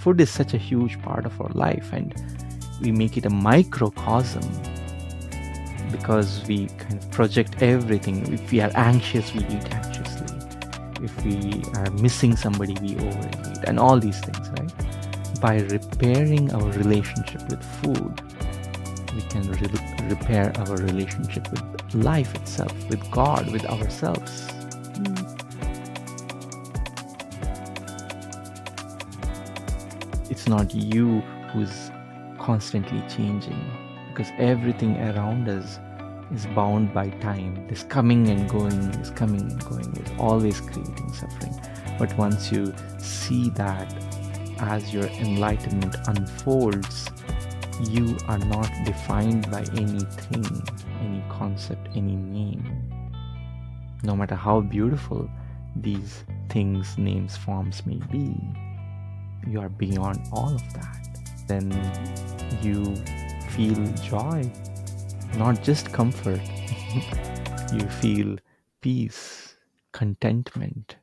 food is such a huge part of our life, and we make it a microcosm because we kind of project everything. If we are anxious, we eat anxiously. If we are missing somebody, we overeat, and all these things, right? By repairing our relationship with food, we can repair our relationship with life itself, with God, with ourselves. It's not you who's constantly changing, because everything around us is bound by time. This coming and going is always creating suffering. But once you see that as your enlightenment unfolds, you are not defined by anything, any concept, any name. No matter how beautiful these things, names, forms may be, you are beyond all of that. Then you feel joy, not just comfort. You feel peace, contentment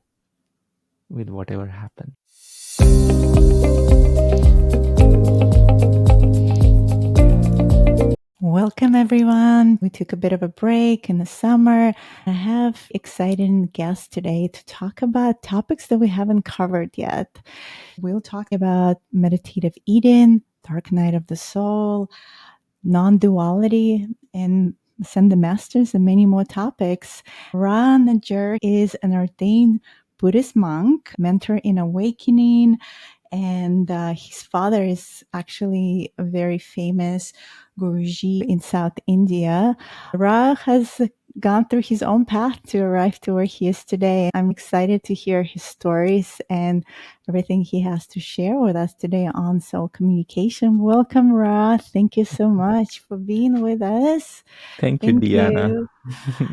with whatever happens. Welcome, everyone. We took a bit of a break in the summer. I have exciting guests today to talk about topics that we haven't covered yet. We'll talk about meditative eating, dark night of the soul, non-duality, and send the masters and many more topics. Ra Netjer is an ordained Buddhist monk, mentor in awakening, and his father is actually a very famous Guruji in South India. Ra has gone through his own path to arrive to where he is today. I'm excited to hear his stories and everything he has to share with us today on soul communication. Welcome, Ra. Thank you so much for being with us. Thank you, Diana.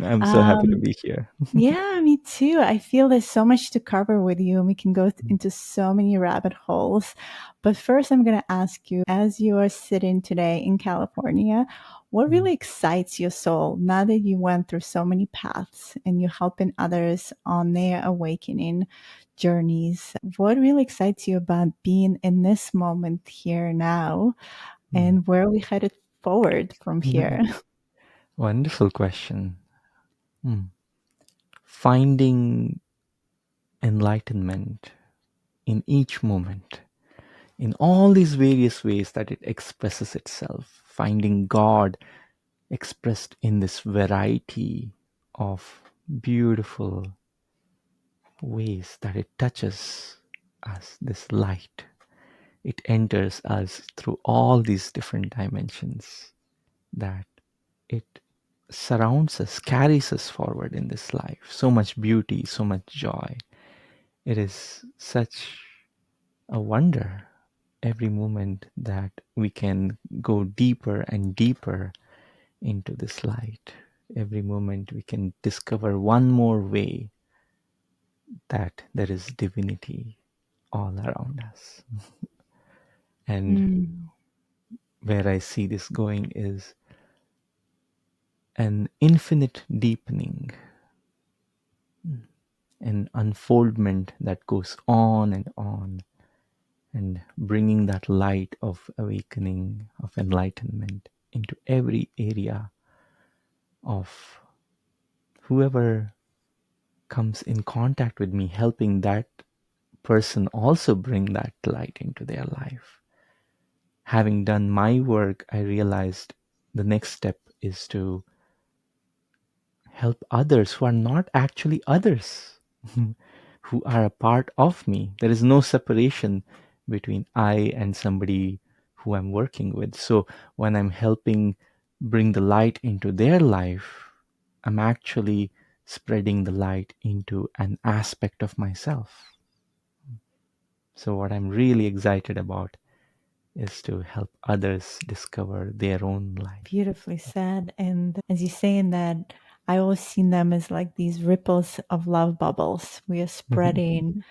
I'm so happy to be here. Yeah, me too. I feel there's so much to cover with you, and we can go into so many rabbit holes. But first, I'm going to ask you, as you are sitting today in California, what really excites your soul now that you went through so many paths and you're helping others on their awakening journeys? What really excites you about being in this moment here now, and where are we headed forward from here? Wonderful question. Finding enlightenment in each moment, in all these various ways that it expresses itself, finding God expressed in this variety of beautiful ways that it touches us, this light. It enters us through all these different dimensions, that it surrounds us, carries us forward in this life. So much beauty, so much joy. It is such a wonder every moment that we can go deeper and deeper into this light. Every moment we can discover one more way that there is divinity all around us. And where I see this going is an infinite deepening, an unfoldment that goes on, and bringing that light of awakening, of enlightenment into every area of whoever comes in contact with me, helping that person also bring that light into their life. Having done my work, I realized the next step is to help others who are not actually others, who are a part of me. There is no separation between I and somebody who I'm working with. So when I'm helping bring the light into their life, I'm actually spreading the light into an aspect of myself. So what I'm really excited about is to help others discover their own light. Beautifully said. And as you say in that, I always seen them as like these ripples of love bubbles. We are spreading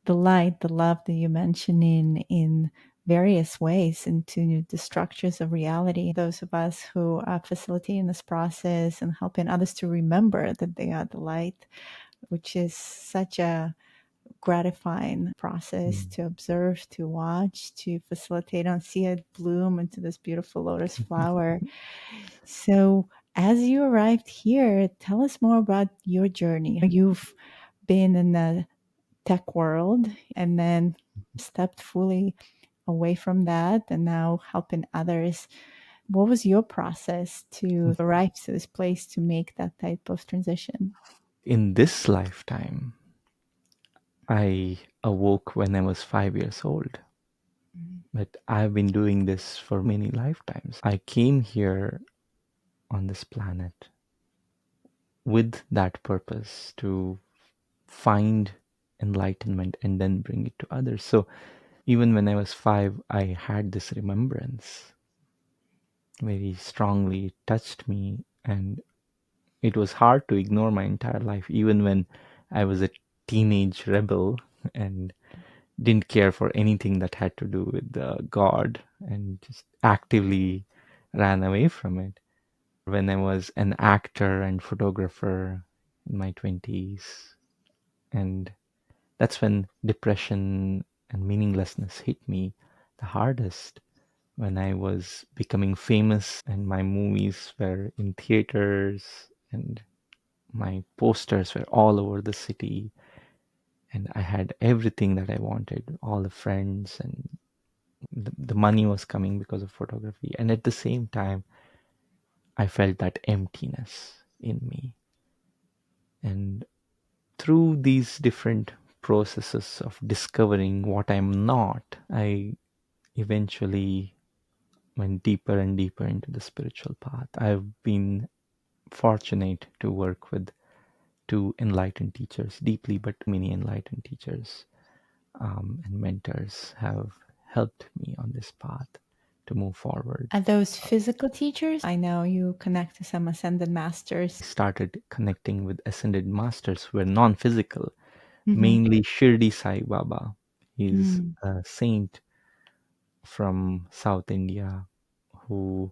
the light, the love that you mentioned in various ways into the structures of reality. Those of us who are facilitating this process and helping others to remember that they are the light, which is such a gratifying process Mm. to observe, to watch, to facilitate and see it bloom into this beautiful lotus flower. So, as you arrived here, tell us more about your journey. You've been in the tech world and then stepped fully away from that and now helping others. What was your process to arrive to this place to make that type of transition? In this lifetime, I awoke when I was 5 years old, but I've been doing this for many lifetimes. I came here on this planet with that purpose to find enlightenment and then bring it to others. So even when I was 5, I had this remembrance very strongly. It touched me, and it was hard to ignore my entire life, even when I was a teenage rebel and didn't care for anything that had to do with God and just actively ran away from it. When I was an actor and photographer in my 20s, and that's when depression and meaninglessness hit me the hardest. When I was becoming famous and my movies were in theaters and my posters were all over the city, and I had everything that I wanted, all the friends, and the money was coming because of photography. And at the same time, I felt that emptiness in me. And through these different processes of discovering what I'm not, I eventually went deeper and deeper into the spiritual path. I've been fortunate to work with two enlightened teachers deeply, but many enlightened teachers and mentors have helped me on this path to move forward. Are those physical teachers? I know you connect to some ascended masters. Started connecting with ascended masters who were non-physical, Mm-hmm. mainly Shirdi Sai Baba. He's Mm. a saint from South India who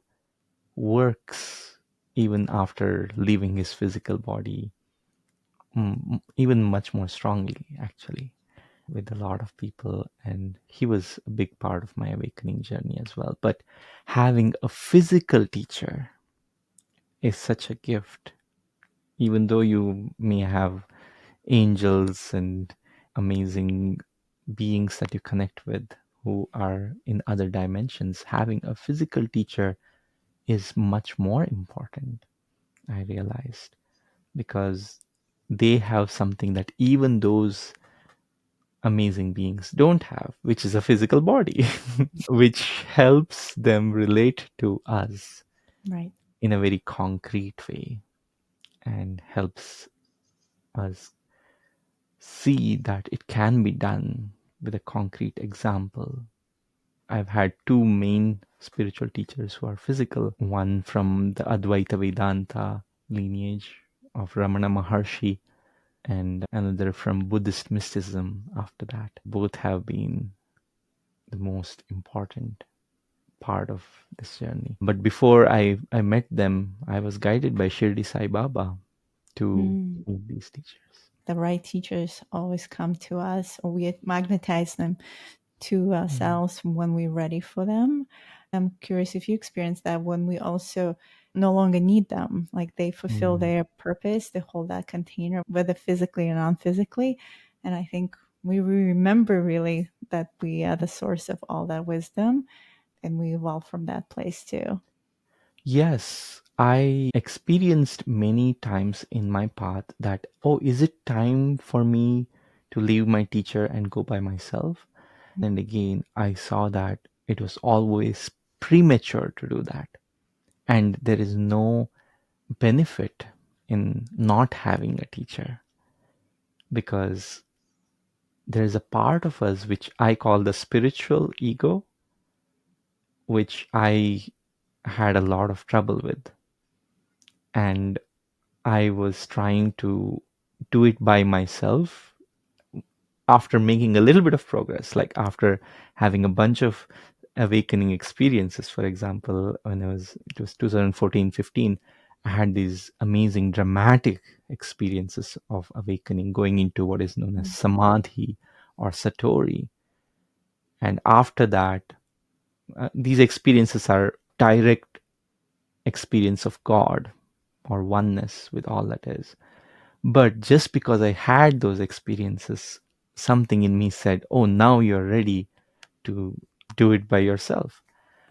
works even after leaving his physical body, even much more strongly, actually, with a lot of people. And he was a big part of my awakening journey as well. But having a physical teacher is such a gift. Even though you may have angels and amazing beings that you connect with who are in other dimensions, having a physical teacher is much more important, I realized, because they have something that even those amazing beings don't have, which is a physical body, which helps them relate to us Right. in a very concrete way and helps us see that it can be done with a concrete example. I've had two main spiritual teachers who are physical, one from the Advaita Vedanta lineage of Ramana Maharshi, and another from Buddhist mysticism after that. Both have been the most important part of this journey. But before I met them, I was guided by Shirdi Sai Baba to Mm. meet these teachers. The right teachers always come to us, or we magnetize them to Mm. ourselves when we're ready for them. I'm curious if you experience that when we also no longer need them, like they fulfill Mm. their purpose, they hold that container, whether physically or non physically. And I think we remember really that we are the source of all that wisdom and we evolve from that place too. Yes, I experienced many times in my path that, oh, is it time for me to leave my teacher and go by myself? And again, I saw that it was always premature to do that. And there is no benefit in not having a teacher, because there is a part of us which I call the spiritual ego, which I had a lot of trouble with. And I was trying to do it by myself after making a little bit of progress, like after having a bunch of awakening experiences. For example, when it was 2014, 15, I had these amazing dramatic experiences of awakening, going into what is known as samadhi or satori. And after that, these experiences are direct experience of God or oneness with all that is. But just because I had those experiences, something in me said, oh, now you're ready to do it by yourself.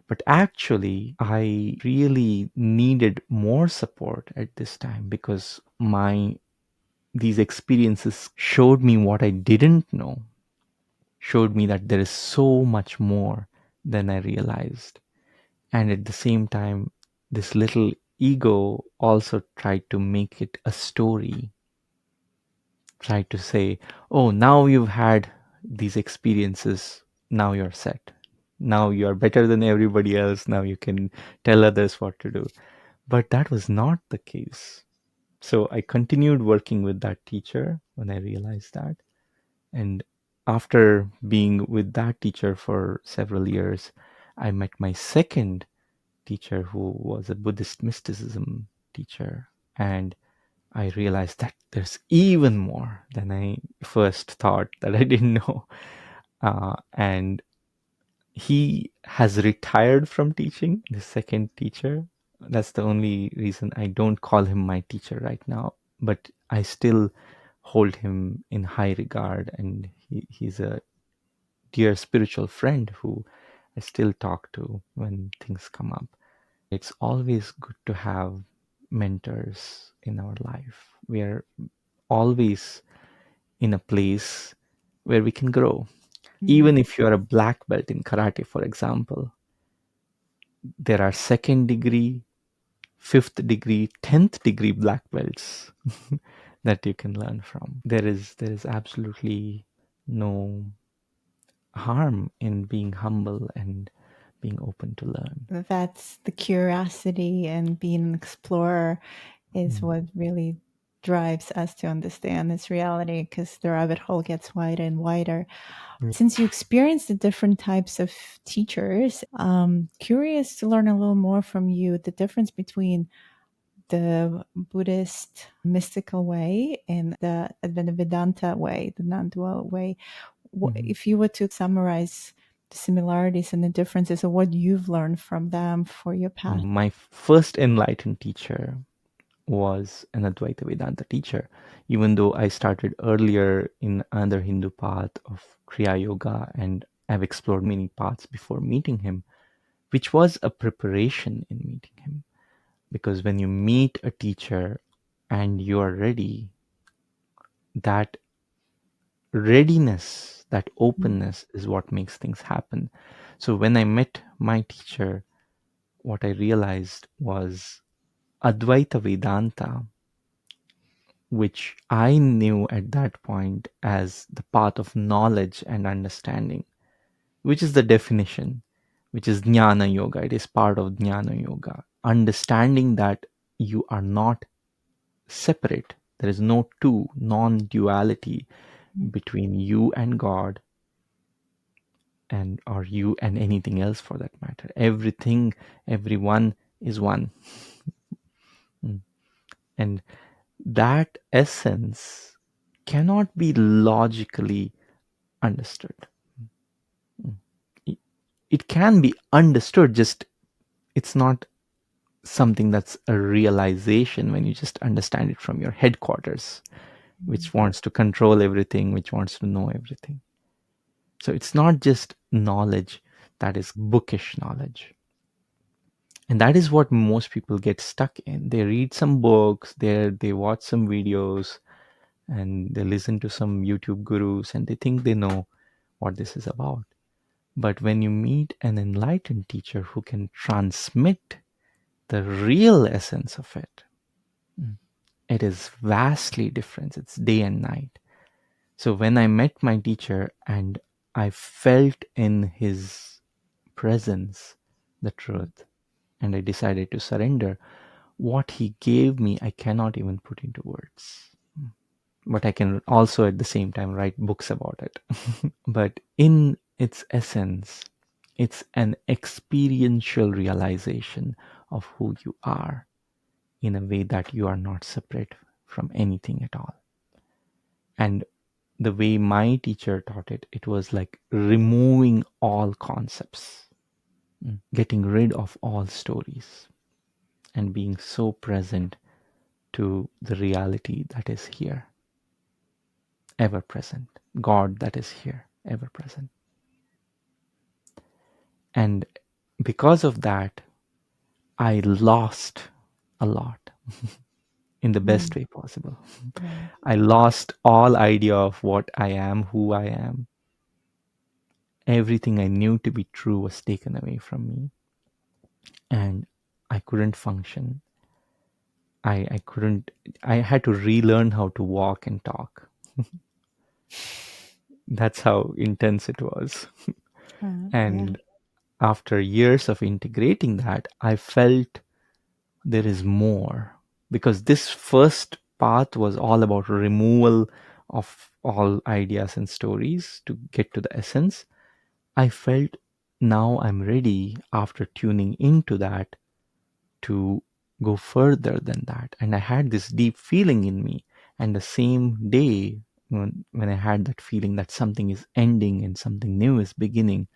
But actually, I really needed more support at this time, because these experiences showed me what I didn't know, showed me that there is so much more than I realized. And at the same time, this little ego also tried to make it a story, tried to say, oh, now you've had these experiences, now you're set. Now you're better than everybody else. Now you can tell others what to do. But that was not the case. So I continued working with that teacher when I realized that. And after being with that teacher for several years, I met my second teacher, who was a Buddhist mysticism teacher. And I realized that there's even more than I first thought that I didn't know. And he has retired from teaching, the second teacher. That's the only reason I don't call him my teacher right now. But I still hold him in high regard. And he's a dear spiritual friend who I still talk to when things come up. It's always good to have mentors in our life. We are always in a place where we can grow. Even if you're a black belt in karate, for example, there are second degree, fifth degree, 10th degree black belts that you can learn from. There is absolutely no harm in being humble and being open to learn. That's the curiosity, and being an explorer is what really drives us to understand this reality, because the rabbit hole gets wider and wider. Since you experienced the different types of teachers, I'm curious to learn a little more from you the difference between the Buddhist mystical way and the Vedanta way, the non-dual way. If you were to summarize the similarities and the differences of what you've learned from them for your path. My first enlightened teacher was an Advaita Vedanta teacher, even though I started earlier in another Hindu path of Kriya Yoga, and I've explored many paths before meeting him, which was a preparation in meeting him. Because when you meet a teacher and you are ready, that readiness, that openness is what makes things happen. So when I met my teacher, what I realized was Advaita Vedanta, which I knew at that point as the path of knowledge and understanding, which is the definition, which is Jnana Yoga. It is part of Jnana Yoga. Understanding that you are not separate. There is no two, non-duality between you and God, and or you and anything else for that matter. Everything, everyone is one. And that essence cannot be logically understood. It can be understood, just it's not something that's a realization when you just understand it from your headquarters, which wants to control everything, which wants to know everything. So it's not just knowledge that is bookish knowledge. And that is what most people get stuck in. They read some books, they watch some videos, and they listen to some YouTube gurus, and they think they know what this is about. But when you meet an enlightened teacher who can transmit the real essence of it, it is vastly different. It's day and night. So when I met my teacher and I felt in his presence the truth, and I decided to surrender, what he gave me, I cannot even put into words. But I can also at the same time write books about it. But in its essence, it's an experiential realization of who you are in a way that you are not separate from anything at all. And the way my teacher taught it, it was like removing all concepts, getting rid of all stories, and being so present to the reality that is here, ever present, God that is here, ever present. And because of that, I lost a lot in the best way possible. Right. I lost all idea of what I am, who I am. Everything I knew to be true was taken away from me, and I couldn't function. I couldn't, I had to relearn how to walk and talk. That's how intense it was. Yeah. And after years of integrating that, I felt there is more, because this first path was all about removal of all ideas and stories to get to the essence. I felt now I'm ready, after tuning into that, to go further than that. And I had this deep feeling in me. And the same day, when I had that feeling that something is ending and something new is beginning,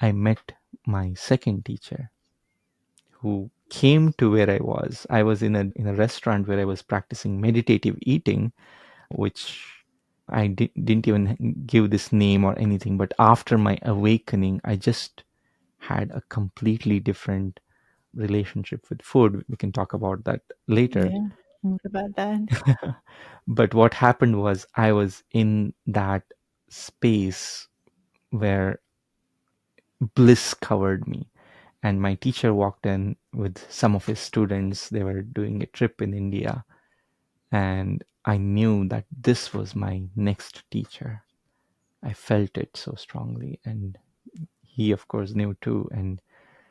I met my second teacher, who came to where I was. I was in a restaurant where I was practicing meditative eating, which I didn't even give this name or anything. But after my awakening, I just had a completely different relationship with food. We can talk about that later. Yeah. What about that? But what happened was, I was in that space where bliss covered me. And my teacher walked in with some of his students. They were doing a trip in India. And I knew that this was my next teacher. I felt it so strongly. And he, of course, knew too. And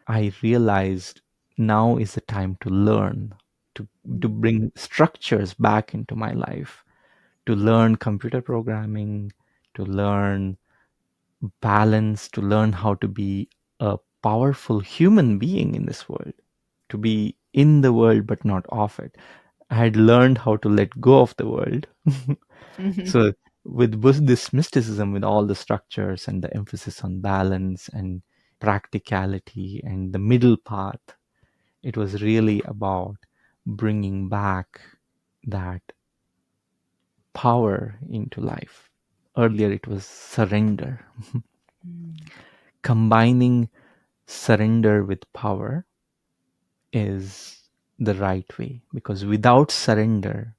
I realized now is the time to learn, to bring structures back into my life, to learn computer programming, to learn balance, to learn how to be a powerful human being in this world, to be in the world but not of it. I had learned how to let go of the world. Mhm. So with Buddhist mysticism, with all the structures and the emphasis on balance and practicality and the middle path, it was really about bringing back that power into life. Earlier, it was surrender. Combining surrender with power is the right way, because without surrender,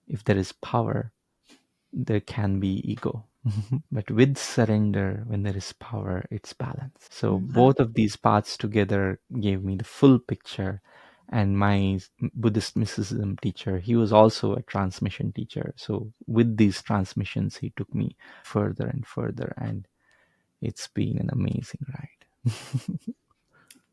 if there is power, there can be ego. But with surrender, when there is power, it's balance. So Wow. both of these paths together gave me the full picture. And my Buddhist mysticism teacher, he was also a transmission teacher. So with these transmissions, he took me further and further. And it's been an amazing ride.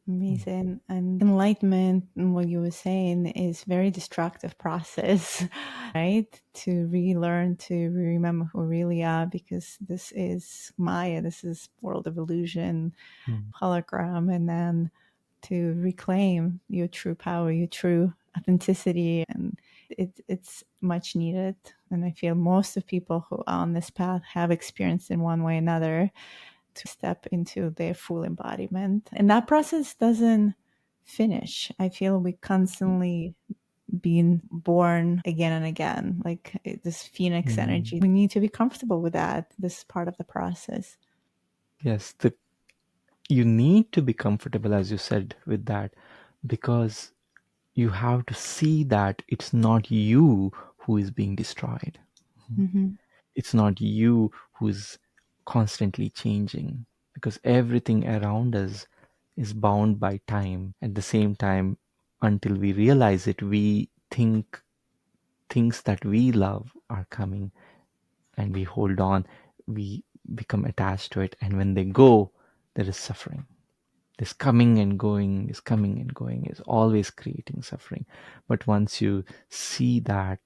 Amazing. And enlightenment, and what you were saying, is very destructive process, right? To relearn, to remember who we really are, because this is Maya, this is world of illusion, Mm. hologram, and then to reclaim your true power, your true authenticity. And it's much needed. And I feel most of people who are on this path have experienced in one way or another to step into their full embodiment. And that process doesn't finish. I feel we constantly being born again and again, like this phoenix Mm. energy. We need to be comfortable with that. This is part of the process. Yes, you need to be comfortable, as you said, with that, because you have to see that it's not you who is being destroyed. Mm-hmm. It's not you who's constantly changing, because everything around us is bound by time. At the same time, until we realize it, we think things that we love are coming, and we hold on, we become attached to it. And when they go, there is suffering. This coming and going, this coming and going is always creating suffering. But once you see that,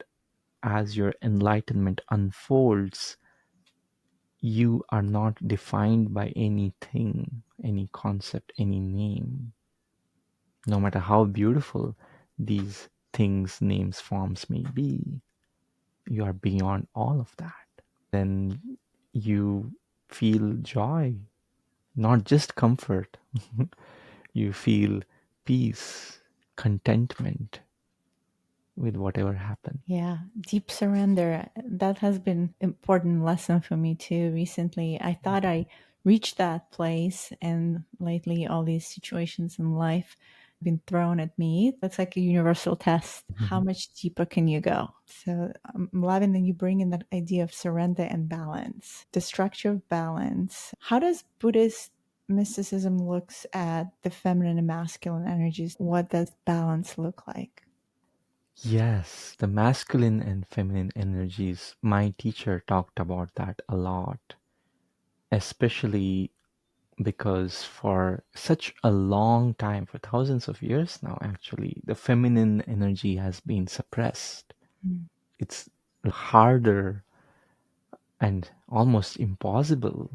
as your enlightenment unfolds, you are not defined by anything, any concept, any name. No matter how beautiful these things, names, forms may be, you are beyond all of that. Then you feel joy, not just comfort. You feel peace, contentment with whatever happened. Yeah, deep surrender. That has been important lesson for me too recently. I thought I reached that place, and lately all these situations in life have been thrown at me. That's like a universal test. How Mhm. much deeper can you go? So I'm loving that you bring in that idea of surrender and balance, the structure of balance. How does Buddhist mysticism looks at the feminine and masculine energies? What does balance look like? Yes, the masculine and feminine energies. My teacher talked about that a lot, especially because for such a long time, for thousands of years now, actually, the feminine energy has been suppressed. Mm. It's harder and almost impossible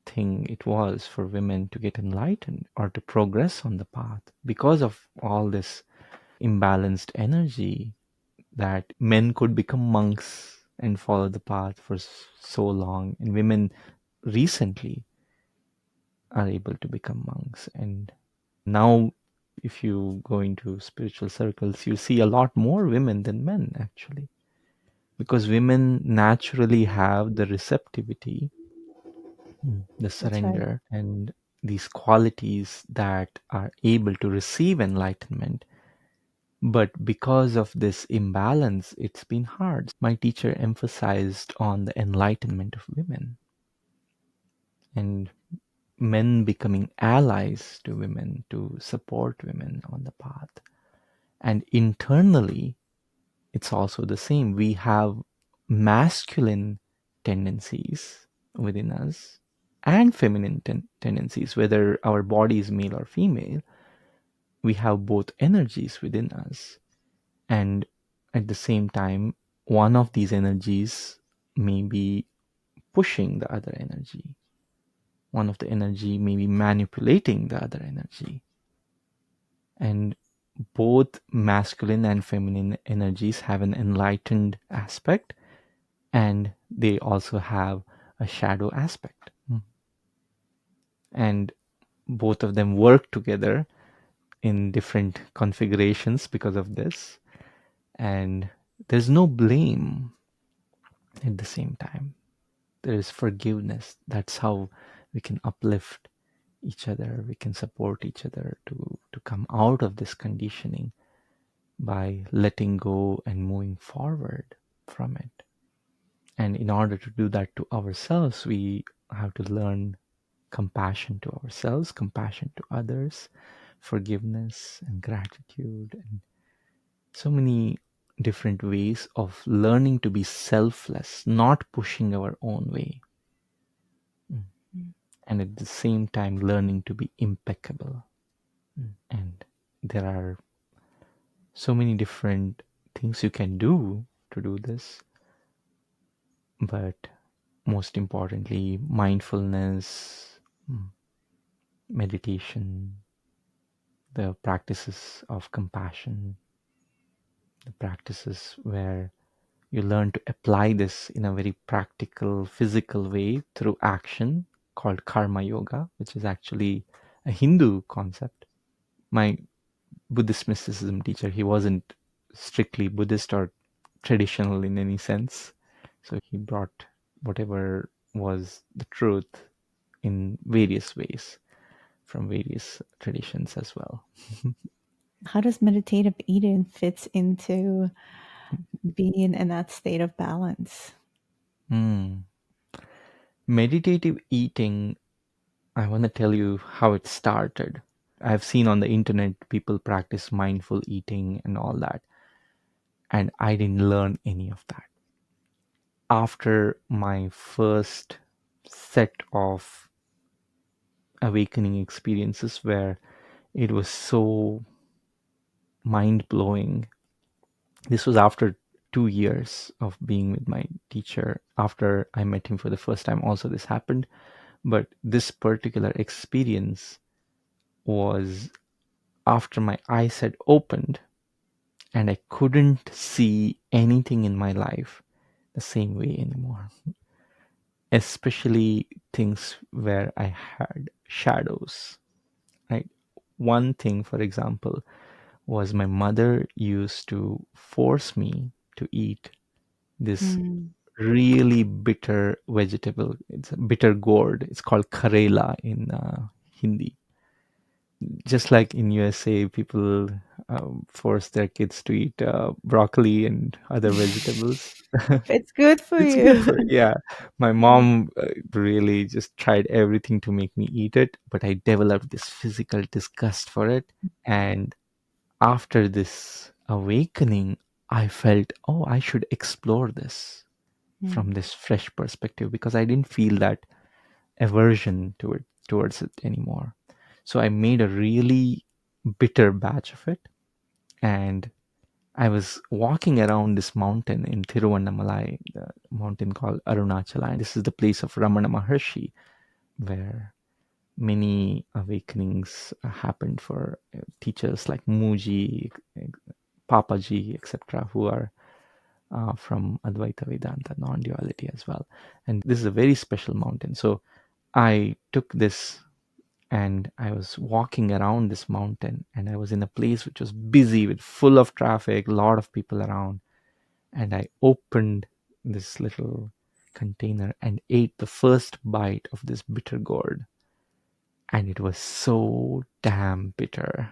thing it was for women to get enlightened or to progress on the path because of all this imbalanced energy, that men could become monks and follow the path for so long, and women recently are able to become monks. And now if you go into spiritual circles, you see a lot more women than men, actually, because women naturally have the receptivity, the That's right. surrender, and these qualities that are able to receive enlightenment. But because of this imbalance, it's been hard. My teacher emphasized on the enlightenment of women and men becoming allies to women to support women on the path. And internally, it's also the same. We have masculine tendencies within us and feminine tendencies, whether our body is male or female. We have both energies within us. And at the same time, one of these energies may be pushing the other energy. One of the energy may be manipulating the other energy. And both masculine and feminine energies have an enlightened aspect, and they also have a shadow aspect. And both of them work together in different configurations because of this. And there's no blame at the same time. There is forgiveness. That's how we can uplift each other. We can support each other to come out of this conditioning by letting go and moving forward from it. And in order to do that to ourselves, we have to learn compassion to ourselves, compassion to others, forgiveness and gratitude, and so many different ways of learning to be selfless, not pushing our own way. And at the same time, learning to be impeccable. And there are so many different things you can do to do this, but most importantly, mindfulness, meditation, the practices of compassion, the practices where you learn to apply this in a very practical, physical way through action, called karma yoga, which is actually a Hindu concept. My Buddhist mysticism teacher, he wasn't strictly Buddhist or traditional in any sense. So he brought whatever was the truth in various ways from various traditions as well. How does meditative eating fits into being in that state of balance? Mm. Meditative eating, I want to tell you how it started. I've seen on the internet people practice mindful eating and all that, and I didn't learn any of that. After my first set of awakening experiences where it was so mind blowing, this was after 2 years of being with my teacher. After I met him for the first time, also this happened. But this particular experience was after my eyes had opened and I couldn't see anything in my life the same way anymore, especially things where I had shadows, right? One thing, for example, was my mother used to force me to eat this Mm. really bitter vegetable. It's a bitter gourd. It's called karela in Hindi. Just like in USA, people force their kids to eat broccoli and other vegetables. It's good for It's good you. for, yeah. My mom really just tried everything to make me eat it, but I developed this physical disgust for it. And after this awakening, I felt, oh, I should explore this from Mm. this fresh perspective, because I didn't feel that aversion towards it anymore. So I made a really bitter batch of it, and I was walking around this mountain in Tiruvannamalai, the mountain called Arunachala, and this is the place of Ramana Maharshi, where many awakenings happened for teachers like Muji, Papaji, etc., who are from Advaita Vedanta, Non-Duality as well. And this is a very special mountain. So I took this and I was walking around this mountain, and I was in a place which was busy with full of traffic, a lot of people around. And I opened this little container and ate the first bite of this bitter gourd. And it was so damn bitter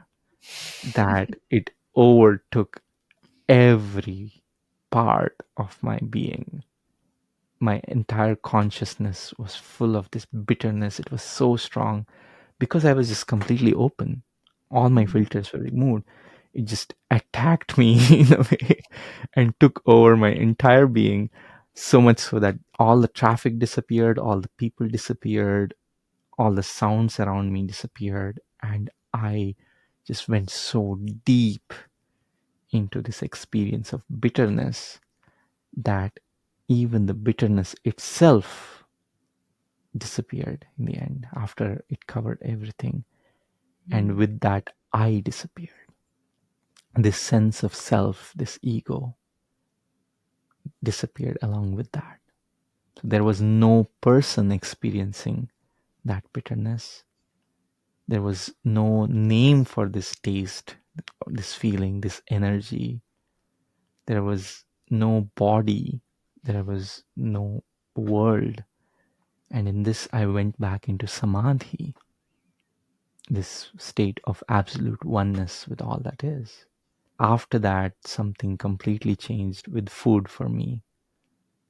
that it overtook every part of my being. My entire consciousness was full of this bitterness. It was so strong because I was just completely open. All my Mm. filters were removed. It just attacked me in a way and took over my entire being, so much so that all the traffic disappeared, all the people disappeared, all the sounds around me disappeared, and I just went so deep into this experience of bitterness that even the bitterness itself disappeared in the end after it covered everything. And Mm. with that, I disappeared. This sense of self, this ego, disappeared along with that. So there was no person experiencing that bitterness. There was no name for this taste, this feeling, this energy. There was no body. There was no world. And in this, I went back into samadhi, this state of absolute oneness with all that is. After that, something completely changed with food for me.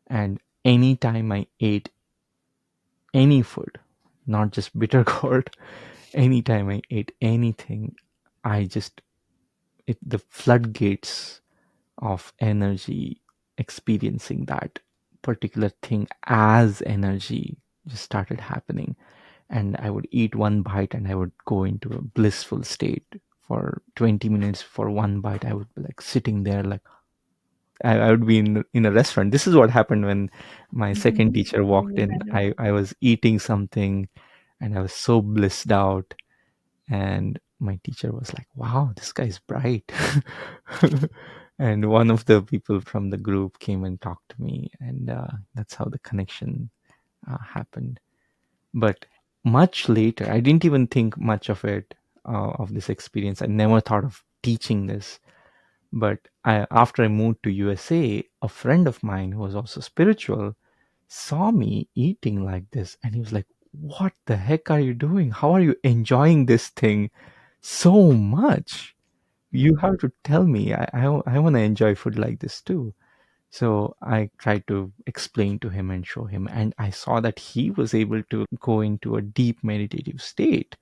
And anytime I ate any food, not just bitter gourd, anytime I ate anything, I just, the floodgates of energy, experiencing that particular thing as energy just started happening. And I would eat one bite and I would go into a blissful state for 20 minutes. For one bite, I would be like sitting there like I would be in a restaurant. This is what happened when my second teacher walked in. Yeah. I was eating something and I was so blissed out. And my teacher was like, wow, this guy's bright. And one of the people from the group came and talked to me. And that's how the connection happened. But much later, I didn't even think much of it, of this experience. I never thought of teaching this. But after I moved to USA, a friend of mine who was also spiritual saw me eating like this. And he was like, what the heck are you doing? How are you enjoying this thing so much? You have to tell me. I want to enjoy food like this too. So I tried to explain to him and show him, and I saw that he was able to go into a deep meditative state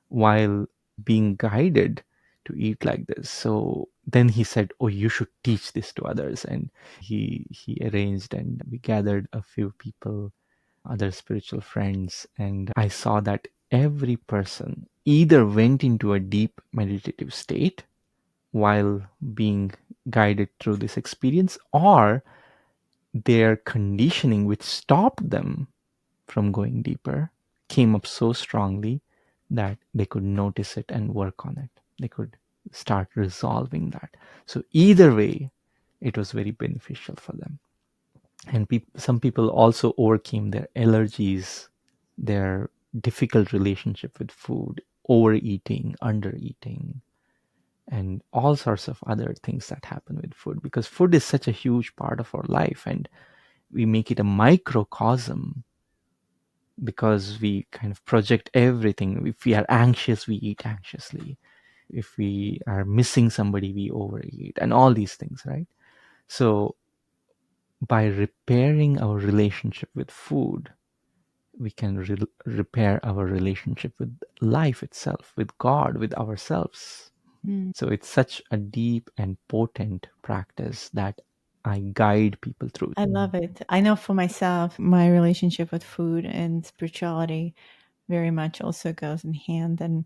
while being guided to eat like this. So then he said, oh, you should teach this to others. And he arranged, and we gathered a few people, other spiritual friends, and I saw that every person either went into a deep meditative state while being guided through this experience, or their conditioning, which stopped them from going deeper, came up so strongly that they could notice it and work on it. They could start resolving that. So either way, it was very beneficial for them. And some people also overcame their allergies, their difficult relationship with food, overeating, undereating, and all sorts of other things that happen with food, because food is such a huge part of our life, and we make it a microcosm because we kind of project everything. If we are anxious, we eat anxiously. If we are missing somebody, we overeat, and all these things, right? So by repairing our relationship with food, we can repair our relationship with life itself, with God, with ourselves. Mm. So it's such a deep and potent practice that I guide people through. I love it. I know for myself, my relationship with food and spirituality very much also goes in hand. And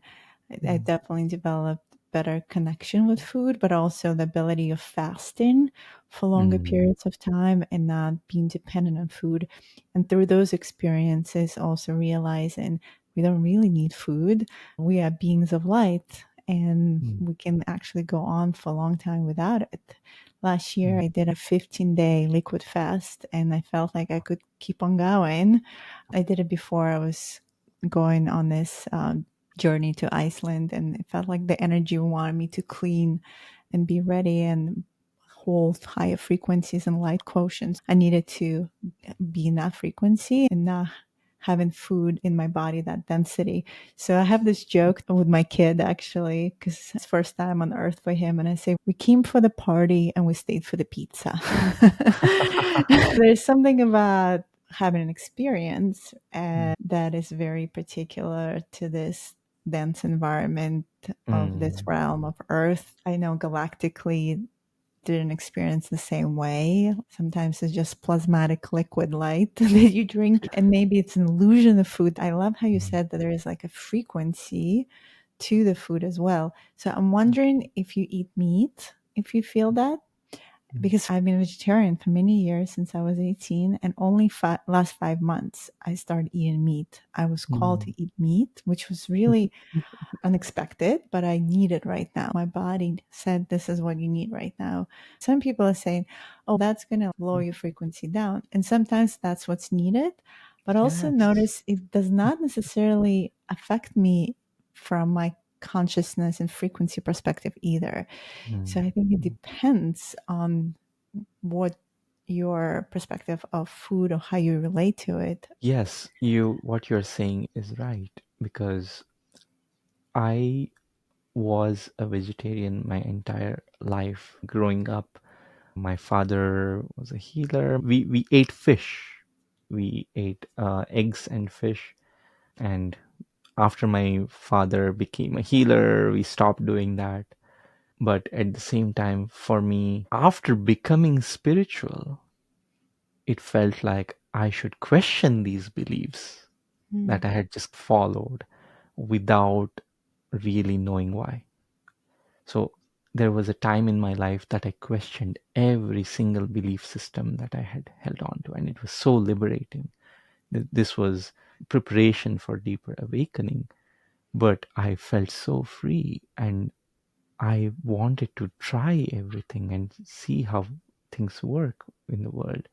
I Mm, definitely developed better connection with food, but also the ability of fasting for longer mm, periods of time and not being dependent on food. And through those experiences, also realizing we don't really need food. We are beings of light and mm, we can actually go on for a long time without it. Last year, mm, I did a 15-day liquid fast and I felt like I could keep on going. I did it before I was going on this journey to Iceland, and it felt like the energy wanted me to clean and be ready and hold higher frequencies and light quotients. I needed to be in that frequency and not having food in my body, that density. So I have this joke with my kid actually, because it's first time on earth for him. And I say, we came for the party and we stayed for the pizza. There's something about having an experience that is very particular to this dense environment of this mm, realm of earth. I know galactically didn't experience the same way. Sometimes it's just plasmatic liquid light that you drink, and maybe it's an illusion of food. I love how you mm, said that there is like a frequency to the food as well. So I'm wondering if you eat meat, if you feel that, mm, because I've been vegetarian for many years since I was 18, and only last 5 months I started eating meat. I was called mm, to eat meat, which was really unexpected, but I need it right now. My body said, this is what you need right now. Some people are saying, oh, that's going to lower your frequency down. And sometimes that's what's needed. But also yes. notice it does not necessarily affect me from my consciousness and frequency perspective either. So Mm, I think it mm. depends on what your perspective of food or how you relate to it. Yes, what you're saying is right, because I was a vegetarian my entire life growing up. My father was a healer. We ate fish. We ate eggs and fish. And after my father became a healer, we stopped doing that. But at the same time, for me, after becoming spiritual, it felt like I should question these beliefs Mm, that I had just followed without really knowing why. So there was a time in my life that I questioned every single belief system that I had held on to, and it was so liberating. This was preparation for deeper awakening, but I felt so free, and I wanted to try everything and see how things work in the world.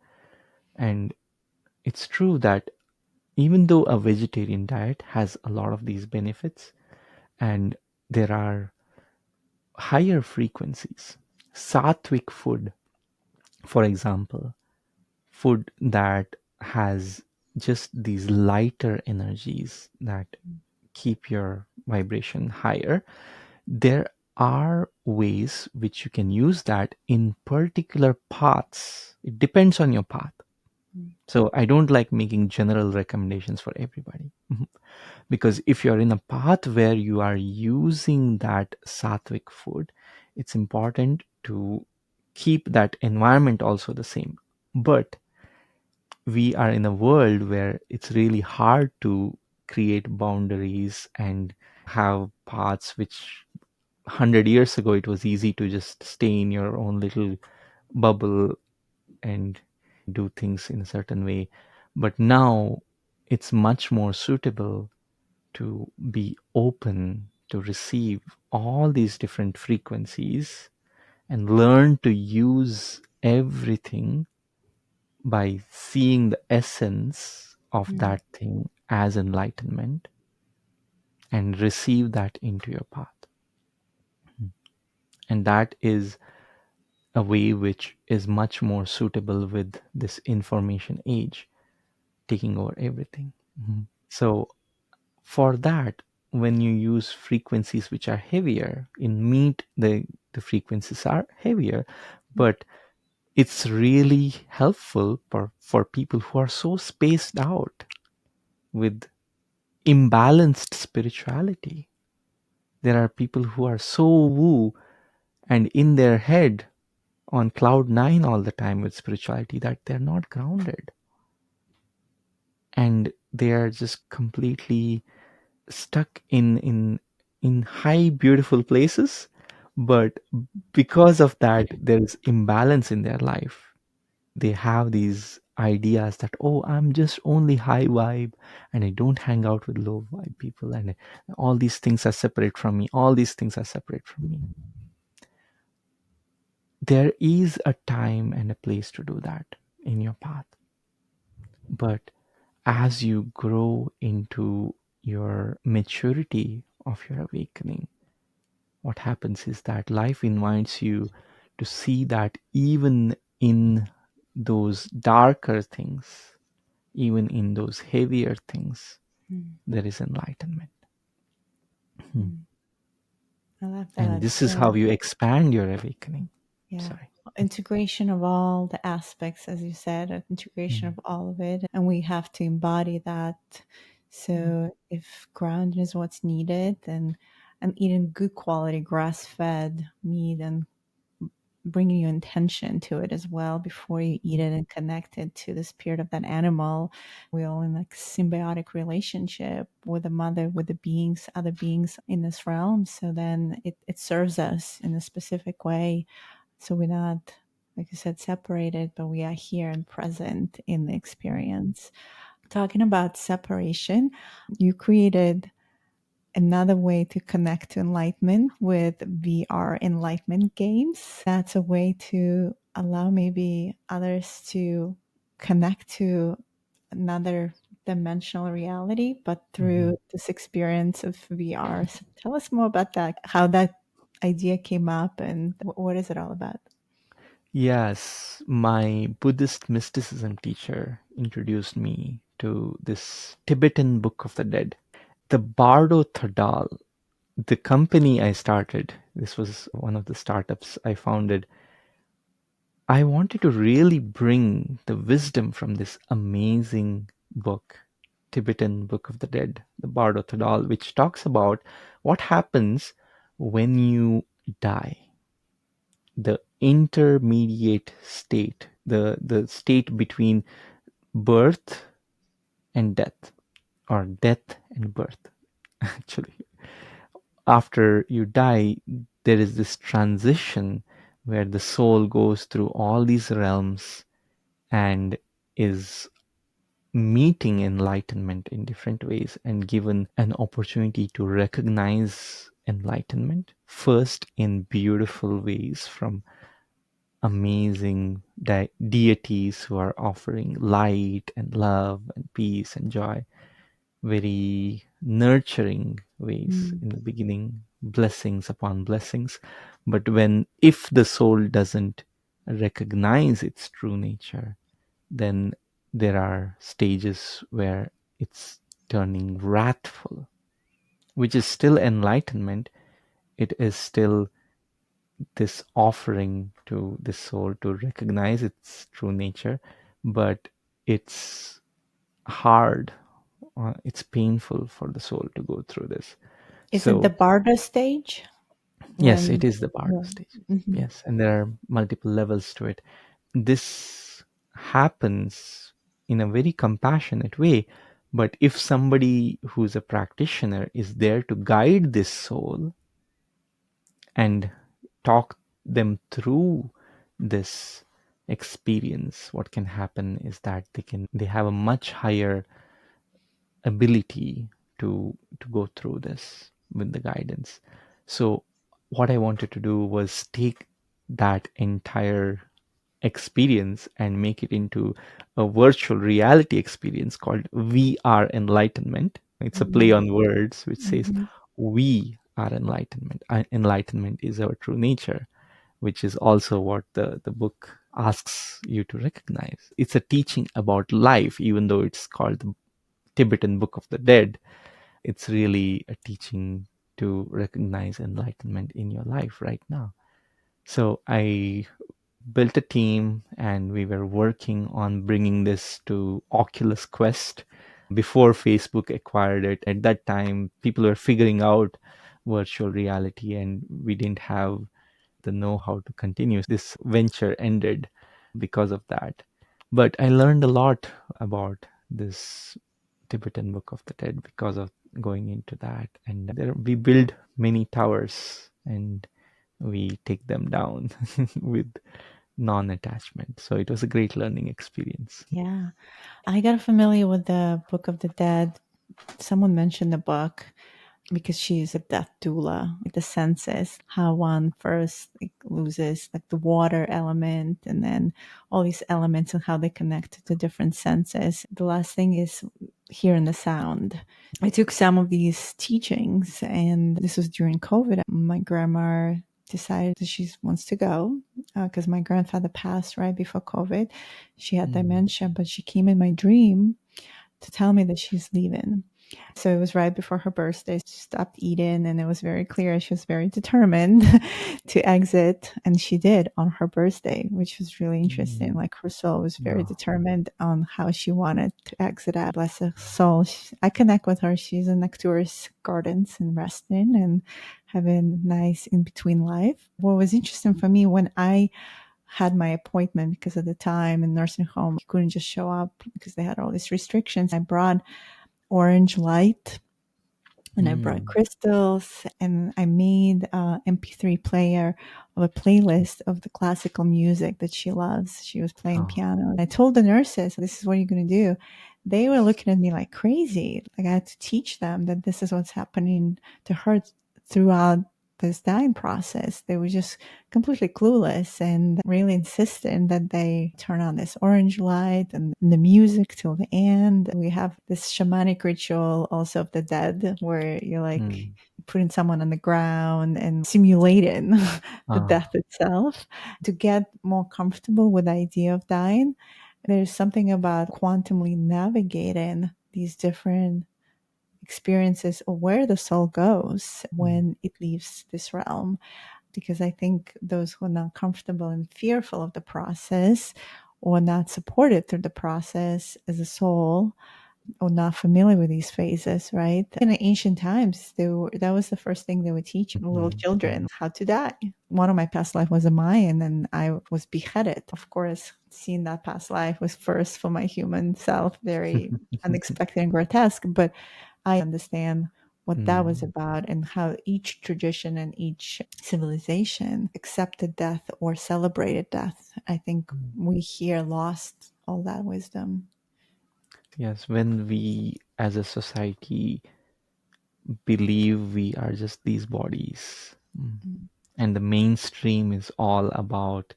And it's true that even though a vegetarian diet has a lot of these benefits, and there are higher frequencies, sattvic food, for example, food that has just these lighter energies that keep your vibration higher, there are ways which you can use that in particular paths. It depends on your path. mm, So I don't like making general recommendations for everybody. Because if you're in a path where you are using that sattvic food, it's important to keep that environment also the same. But we are in a world where it's really hard to create boundaries and have paths which 100 years ago it was easy to just stay in your own little bubble and do things in a certain way. But now it's much more suitable to be open to receive all these different frequencies and learn to use everything by seeing the essence of Mm. that thing as enlightenment and receive that into your path. And that is a way which is much more suitable with this information age taking over everything. So for that, when you use frequencies which are heavier in meat, the frequencies are heavier, but it's really helpful for people who are so spaced out with imbalanced spirituality. There are people who are so woo and in their head on cloud nine all the time with spirituality that they're not grounded, and they are just completely stuck in high beautiful places, but because of that there's imbalance in their life. They have these ideas that, oh, I'm just only high vibe and I don't hang out with low vibe people, and all these things are separate from me, all these things are separate from me. There is a time and a place to do that in your path, but as you grow into your maturity of your awakening, what happens is that life invites you to see that even in those darker things, even in those heavier things, Mm. there is enlightenment. Hmm. Mm. I love And that. this is how Yeah. you expand your awakening. Yeah. Sorry. Integration of all the aspects, as you said, integration Hmm. of all of it. And we have to embody that. So if grounding is what's needed, then and eating good quality grass fed meat and bringing your intention to it as well before you eat it and connect it to the spirit of that animal. We're all in like symbiotic relationship with the mother, with the beings, other beings in this realm. So then it serves us in a specific way. So we're not, like you said, separated, but we are here and present in the experience. Talking about separation, you created another way to connect to enlightenment with VR enlightenment games. That's a way to allow maybe others to connect to another dimensional reality, but Mhm. through this experience of VR. So tell us more about that, how that idea came up, and what is it all about? Yes, my Buddhist mysticism teacher introduced me to this Tibetan Book of the Dead. The Bardo Tadal, the company I started, this was one of the startups I founded. I wanted to really bring the wisdom from this amazing book, Tibetan Book of the Dead, the Bardo Tadal, which talks about what happens when you die, the intermediate state, the state between birth and death, or death and birth, actually. After you die, there is this transition where the soul goes through all these realms and is meeting enlightenment in different ways and given an opportunity to recognize enlightenment first in beautiful ways from amazing deities who are offering light and love and peace and joy, very nurturing ways Mm. in the beginning, blessings upon blessings. But when, if the soul doesn't recognize its true nature, then there are stages where it's turning wrathful, which is still enlightenment. It is still this offering to the soul to recognize its true nature, but it's hard, it's painful for the soul to go through this. Is it the So Bardo stage? yes, it When, is the Bardo yeah. stage. Mhm. Yes, and there are multiple levels to it. This happens in a very compassionate way, but if somebody who's a practitioner is there to guide this soul and talk them through this experience, what can happen is that they have a much higher ability to go through this. with the guidance. So what I wanted to do was take that entire experience and make it into a virtual reality experience called VR Enlightenment. It's a play on words which says Mhm. we are enlightenment. Enlightenment is our true nature, which is also what the book asks you to recognize. It's a teaching about life, even though it's called the Tibetan Book of the Dead. It's really a teaching to recognize enlightenment in your life right now. So I built a team and we were working on bringing this to Oculus Quest before Facebook acquired it. At that time, people were figuring out virtual reality and we didn't have the know-how to continue. This venture ended because of that. But I learned a lot about this Tibetan Book of the Dead because of going into that. And there, we build many towers and we take them down with non-attachment. So it was a great learning experience. Yeah. I got familiar with the Book of the Dead. Someone mentioned the book because she's a death doula, like the senses, how one first like, loses like the water element and then all these elements and how they connect to the different senses. The last thing is hearing the sound. I took some of these teachings, and this was during COVID. My grandma decided that she wants to go because my grandfather passed right before COVID. She had dementia, but she came in my dream to tell me that she's leaving. So it was right before her birthday. She stopped eating, and it was very clear she was very determined to exit. And she did on her birthday, which was really interesting. Like her soul was very Wow. determined on how she wanted to exit out. Bless her soul. I connect with her. She's in Nectar's gardens and resting and having nice in between life. What was interesting for me when I had my appointment because at the time in nursing home, you couldn't just show up because they had all these restrictions. I brought orange light and I brought Mm. crystals and I made a MP3 player of a playlist of the classical music that she loves. She was playing Oh. piano. I told the nurses, this is what you're going to do. They were looking at me like crazy. Like I had to teach them that this is what's happening to her throughout this dying process. They were just completely clueless and really insistent that they turn on this orange light and the music till the end. We have this shamanic ritual also of the dead where you're like Mm. putting someone on the ground and simulating the Ah. death itself to get more comfortable with the idea of dying. There's something about quantumly navigating these different experiences of where the soul goes when it leaves this realm. Because I think those who are not comfortable and fearful of the process or not supported through the process as a soul or not familiar with these phases, right? In the ancient times, that was the first thing they would teach little children how to die. One of my past life was a Mayan and I was beheaded. Of course, seeing that past life was first for my human self, very unexpected and grotesque, but I understand what that was Mm. about and how each tradition and each civilization accepted death or celebrated death. I think we here lost all that wisdom. Yes, when we as a society believe we are just these bodies, Mm. and the mainstream is all about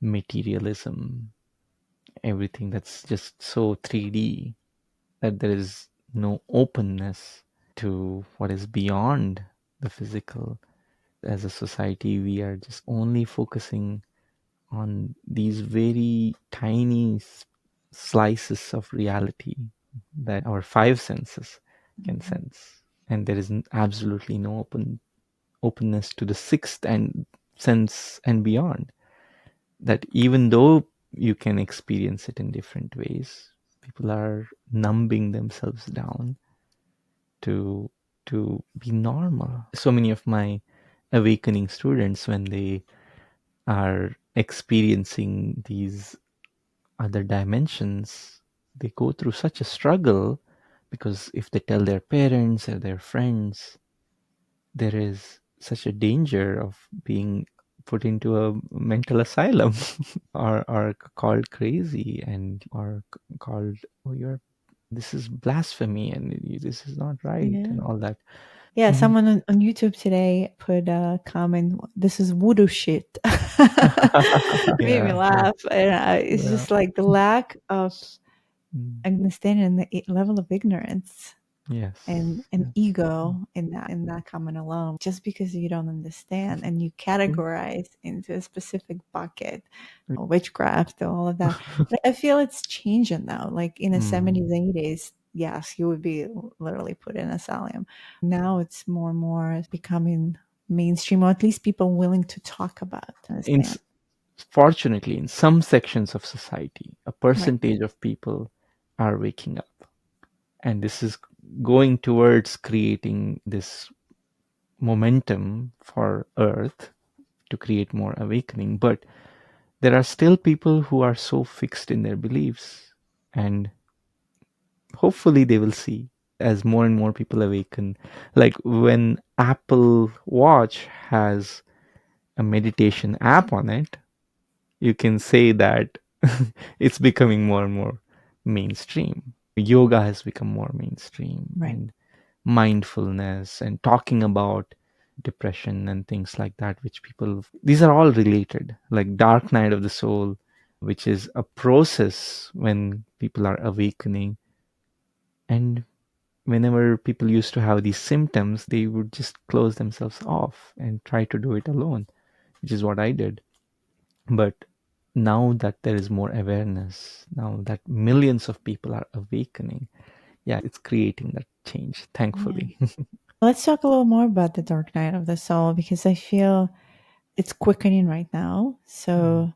materialism, everything that's just so 3D, that there is no openness to what is beyond the physical. As a society, we are just only focusing on these very tiny slices of reality that our five senses can Mhm. sense, and there is absolutely no openness to the sixth and sense and beyond. That even though you can experience it in different ways, people are numbing themselves down to be normal. So many of my awakening students, when they are experiencing these other dimensions, they go through such a struggle because if they tell their parents or their friends, there is such a danger of being put into a mental asylum or called crazy and or called, oh, you're, this is blasphemy and this is not right Yeah. and all that. Yeah, Mhm. someone on YouTube today put a comment, this is voodoo shit. Made me Yeah, laugh. And it's yeah. just like the lack of Mm. understanding and the level of ignorance and Yes. an Yes. ego in that comment alone, just because you don't understand and you Mm. categorize into a specific bucket, witchcraft and all of that. But I feel it's changing now. Like in the Mm. 70s, 80s, yes, you would be literally put in asylum. Now it's more and more becoming mainstream, or at least people willing to talk about, In understand. Fortunately, in some sections of society, a Right, percentage of people are waking up, and this is going towards creating this momentum for Earth to create more awakening. But there are still people who are so fixed in their beliefs, and hopefully they will see as more and more people awaken. Like when Apple Watch has a meditation app on it, you can say that it's becoming more and more mainstream. Yoga has become more mainstream, right. and mindfulness and talking about depression and things like that, which people, these are all related, like dark night of the soul, which is a process when people are awakening. And whenever people used to have these symptoms, they would just close themselves off and try to do it alone, which is what I did. But now that there is more awareness, now that millions of people are awakening, yeah, it's creating that change, Yeah. thankfully. Let's talk a little more about the dark night of the soul, because I feel it's quickening right now. Mm, So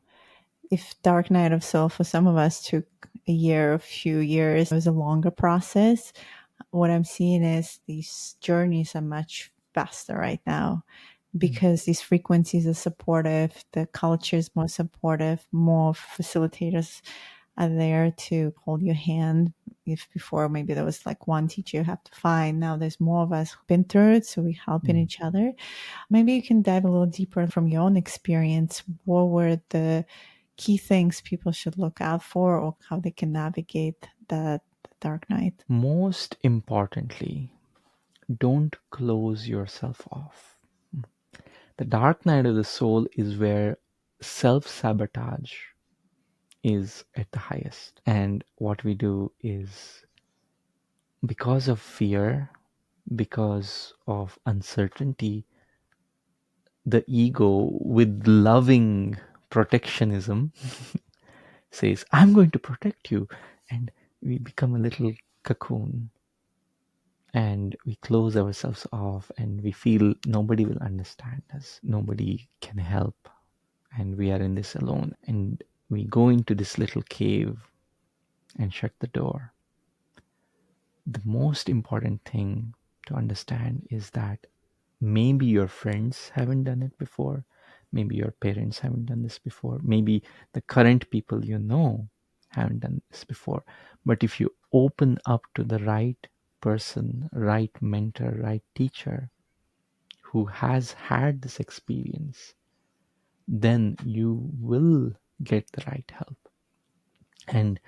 if dark night of soul for some of us took a year, a few years, it was a longer process. What I'm seeing is these journeys are much faster right now, mm, because these frequencies are supportive, the culture is more supportive, more facilitators are there to hold your hand. If before maybe there was like one teacher you have to find, now there's more of us who've been through it, so we helping mm. each other. Maybe you can dive a little deeper from your own experience. What were the key things people should look out for, or how they can navigate that dark night? Most importantly, don't close yourself off. The dark night of the soul is where self sabotage is at the highest. And what we do is, because of fear, because of uncertainty, the ego, with loving protectionism, says, I'm going to protect you. And we become a little cocoon, and we close ourselves off, and we feel nobody will understand us, nobody can help, and we are in this alone. And we go into this little cave and shut the door. The most important thing to understand is that maybe your friends haven't done it before, maybe your parents haven't done this before, maybe the current people you know haven't done this before. But if you open up to the right person, right mentor, right teacher who has had this experience, then you will get the right help. And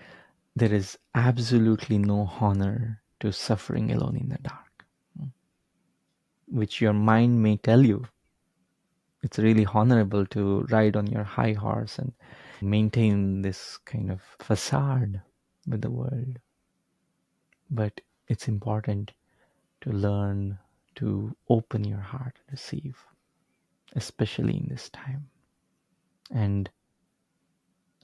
there is absolutely no honor to suffering alone in the dark, which your mind may tell you. It's really honorable to ride on your high horse and maintain this kind of facade with the world. But it's important to learn to open your heart and receive, especially in this time. And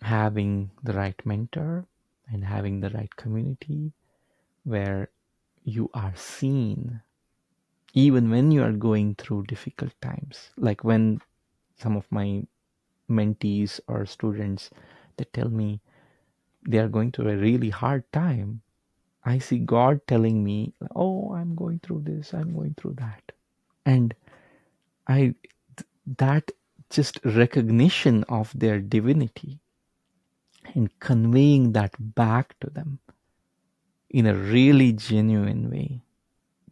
having the right mentor and having the right community where you are seen even when you are going through difficult times. Like when some of my mentees or students, they tell me they are going through a really hard time, I see God telling me, oh, I'm going through this, I'm going through that. And I that just recognition of their divinity and conveying that back to them in a really genuine way,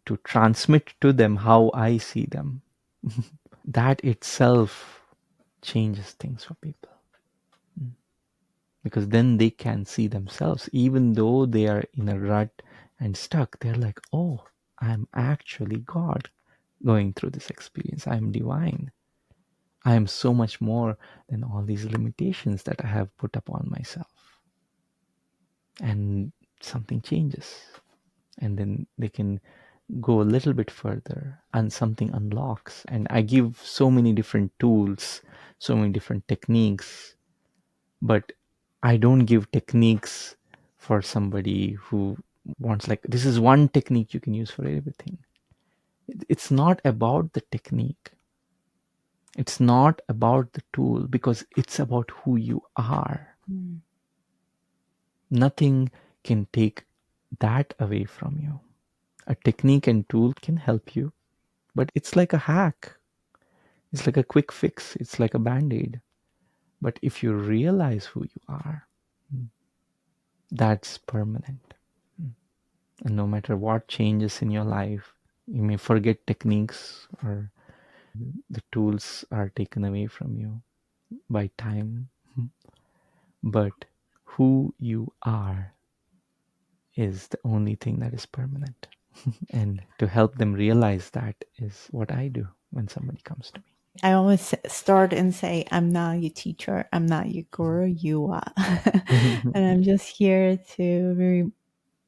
to transmit to them how I see them, that itself changes things for people. Because then they can see themselves, even though they are in a rut and stuck. They're like, oh, I'm actually God. going through this experience. I am divine. I am so much more than all these limitations that I have put upon myself. And something changes. And then they can go a little bit further and something unlocks. And I give so many different tools, so many different techniques, but I don't give techniques for somebody who wants, like, this is one technique you can use for everything. It's not about the technique. It's not about the tool, because it's about who you are. Mm. Nothing can take that away from you. A technique and tool can help you, but it's like a hack. It's like a quick fix. It's like a band-aid. But if you realize who you are, that's permanent. And no matter what changes in your life, you may forget techniques or the tools are taken away from you by time. But who you are is the only thing that is permanent. And to help them realize that is what I do when somebody comes to me. I always start and say, I'm not your teacher, I'm not your guru, you are. And I'm just here to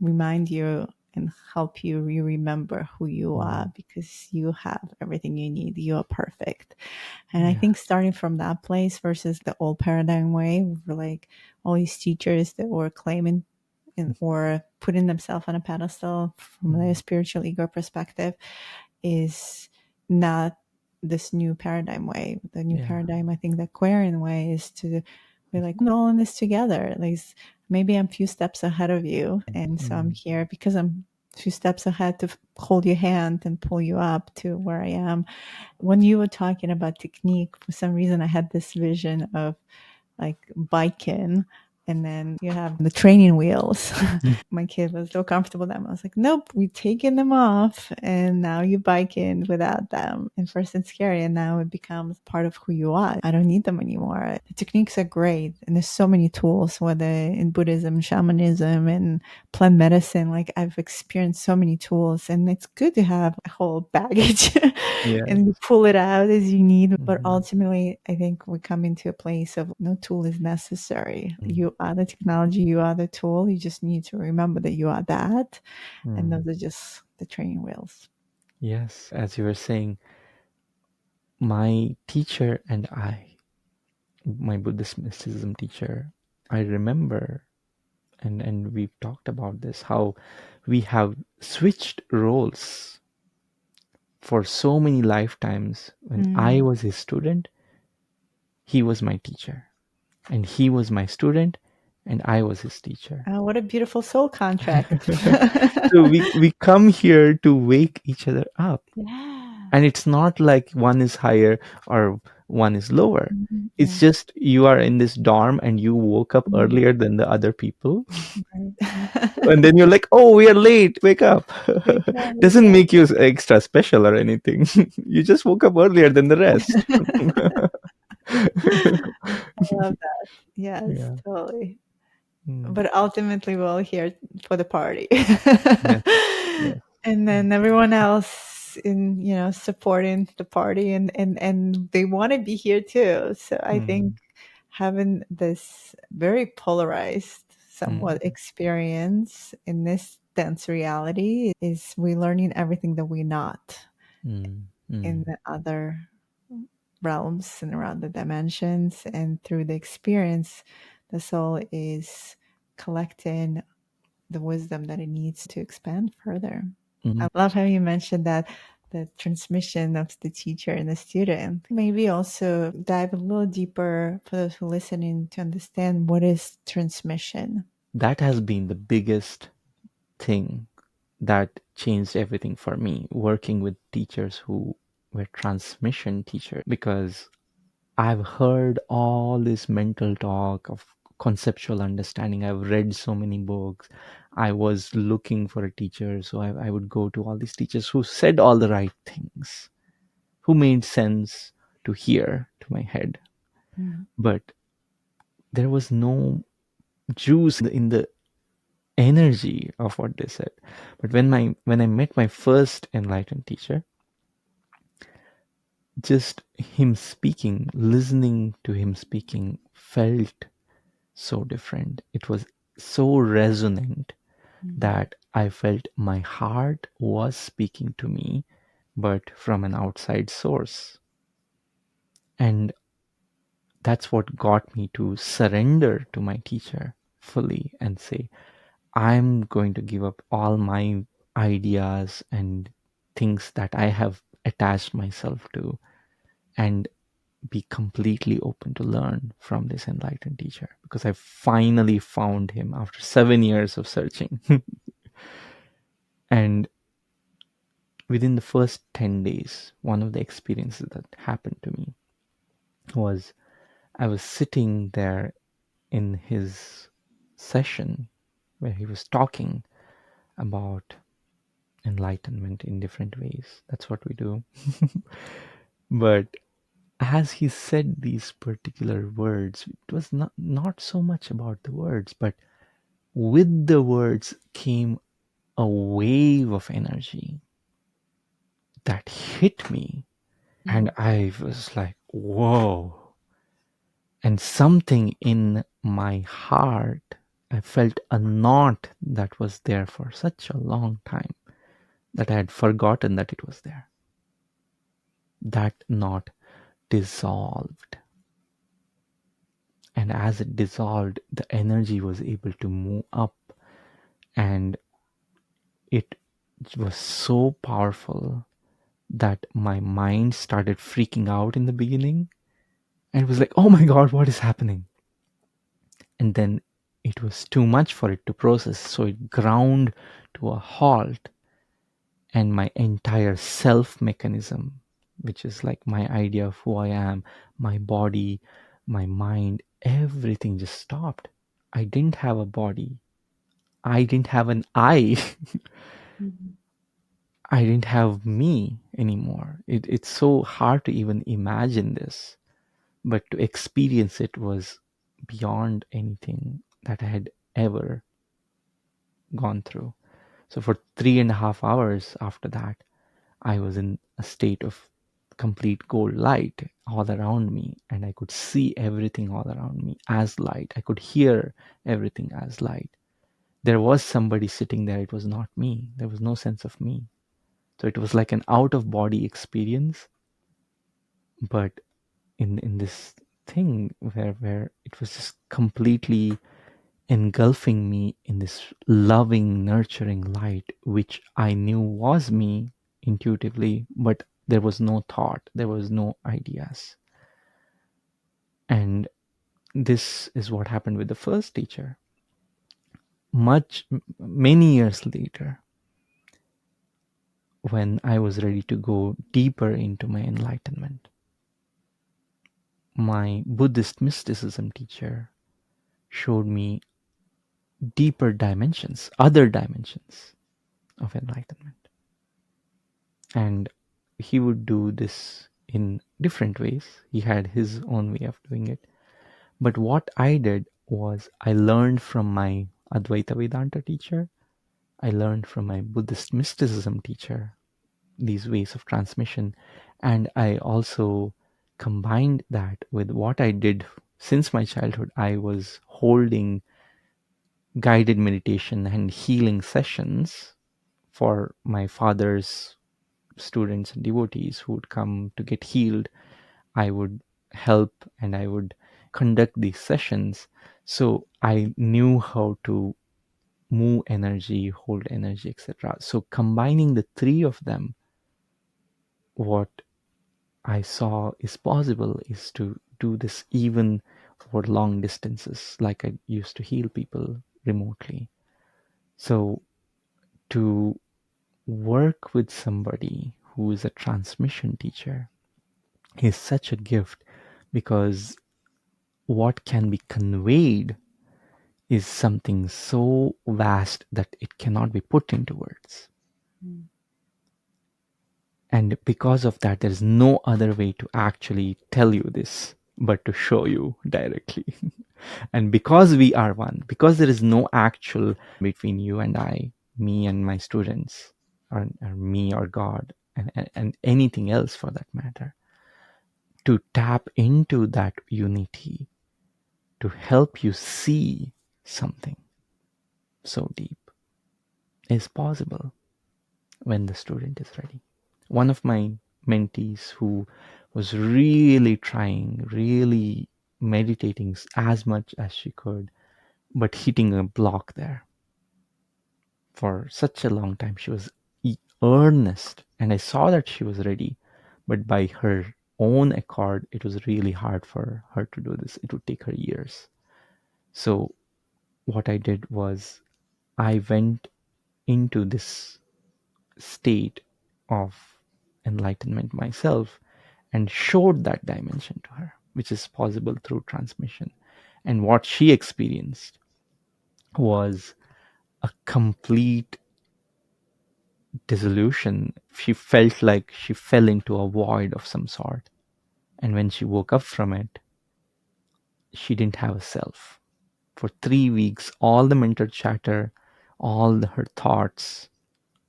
remind you and help you remember who you are, because you have everything you need. You are perfect. And I Yeah. think starting from that place versus the old paradigm way, where like all these teachers that were claiming or putting themselves on a pedestal from a spiritual ego perspective, is not this new paradigm way. The new paradigm, I think the Aquarian way, is to be like, we're all in this together. At least maybe I'm a few steps ahead of you. And so I'm here because I'm a few steps ahead to hold your hand and pull you up to where I am. When you were talking about technique, for some reason I had this vision of like biking, and then you have the training wheels. My kid was so comfortable with them. I was like, nope, we're taking them off, and now you're biking without them. And first it's scary, and now it becomes part of who you are. I don't need them anymore. The techniques are great, and there's so many tools, whether in Buddhism, shamanism, and plant medicine. Like I've experienced so many tools, and it's good to have a whole baggage Yeah. and you pull it out as you need. But ultimately, I think we come into a place of no tool is necessary. You are the technology, you are the tool. You just need to remember that you are that. And those are just the training wheels. Yes. As you were saying, my teacher and I, my Buddhist mysticism teacher, I remember, and we've talked about this, how we have switched roles for so many lifetimes. When I was his student, he was my teacher, and he was my student, and I was his teacher. Oh, what a beautiful soul contract. So we come here to wake each other up. Yeah. And it's not like one is higher or one is lower. It's Yeah. just you are in this dorm and you woke up Mhm. earlier than the other people. Right. And then you're like, oh, we are late, wake up. Wake up, wake Doesn't up. make you extra special or anything. You just woke up earlier than the rest. I love that. Yes, Yeah. totally. Mm. But ultimately, we're all here for the party. Yes. Yes. And then everyone else in, supporting the party, and they want to be here too. So I think Mm. having this very polarized Mm. somewhat experience in this dense reality is we learning everything that we're not Mm. in Mm. the other realms and around the dimensions. And through the experience, the soul is collecting the wisdom that it needs to expand further. Mm. I love how you mentioned that the transmission of the teacher and the student. Maybe also dive a little deeper for those who are listening to understand what is transmission. That has been the biggest thing that changed everything for me, working with teachers who were transmission teachers, because I've heard all this mental talk of conceptual understanding. I've read so many books. I was looking for a teacher, so I would go to all these teachers who said all the right things, who made sense to hear to my head. Mm. But there was no juice in the energy of what they said. But when I met my first enlightened teacher, just him speaking, listening to him speaking felt so different. It was so resonant that I felt my heart was speaking to me, but from an outside source. And that's what got me to surrender to my teacher fully and say, I'm going to give up all my ideas and things that I have attached myself to and be completely open to learn from this enlightened teacher, because I finally found him after 7 years of searching. And within the first 10 days, one of the experiences that happened to me was I was sitting there in his session where he was talking about enlightenment in different ways. That's what we do. But as he said these particular words, it was not so much about the words, but with the words came a wave of energy that hit me. And I was like, whoa. And something in my heart, I felt a knot that was there for such a long time that I had forgotten that it was there. That knot dissolved. And as it dissolved, the energy was able to move up, and it was so powerful that my mind started freaking out in the beginning, and it was like, oh my God, what is happening? And then it was too much for it to process, so it ground to a halt, and my entire self mechanism, which is like my idea of who I am, my body, my mind, everything just stopped. I didn't have a body. I didn't have an I. I didn't have me anymore. It's so hard to even imagine this, but to experience it was beyond anything that I had ever gone through. So for 3.5 hours after that, I was in a state of complete gold light all around me, and I could see everything all around me as light. I could hear everything as light. There was somebody sitting there. It was not me. There was no sense of me. So it was like an out of body experience, but in this thing where it was just completely engulfing me in this loving, nurturing light, which I knew was me intuitively, but there was no thought, there was no ideas. And this is what happened with the first teacher. Many years later, when I was ready to go deeper into my enlightenment, my Buddhist mysticism teacher showed me deeper dimensions, other dimensions of enlightenment. And he would do this in different ways. He had his own way of doing it. But what I did was I learned from my Advaita Vedanta teacher, I learned from my Buddhist mysticism teacher these ways of transmission, and I also combined that with what I did since my childhood. I was holding guided meditation and healing sessions for my father's students and devotees who would come to get healed. I would help and I would conduct these sessions. So I knew how to move energy, hold energy, etc. So combining the three of them, what I saw is possible is to do this even for long distances, like I used to heal people remotely. So to work with somebody who is a transmission teacher is such a gift, because what can be conveyed is something so vast that it cannot be put into words. And because of that, there's no other way to actually tell you this but to show you directly. And because we are one, because there is no actual between you and I, me and my students, or me or God, and anything else for that matter, to tap into that unity, to help you see something so deep, is possible when the student is ready. One of my mentees who was really trying, really meditating as much as she could, but hitting a block there for such a long time. She was earnest, and I saw that she was ready, but by her own accord, it was really hard for her to do this. It would take her years. So, what I did was I went into this state of enlightenment myself and showed that dimension to her, which is possible through transmission. And what she experienced was a complete dissolution. She felt like she fell into a void of some sort. And when she woke up from it, she didn't have a self. For 3 weeks, all the mental chatter, her thoughts,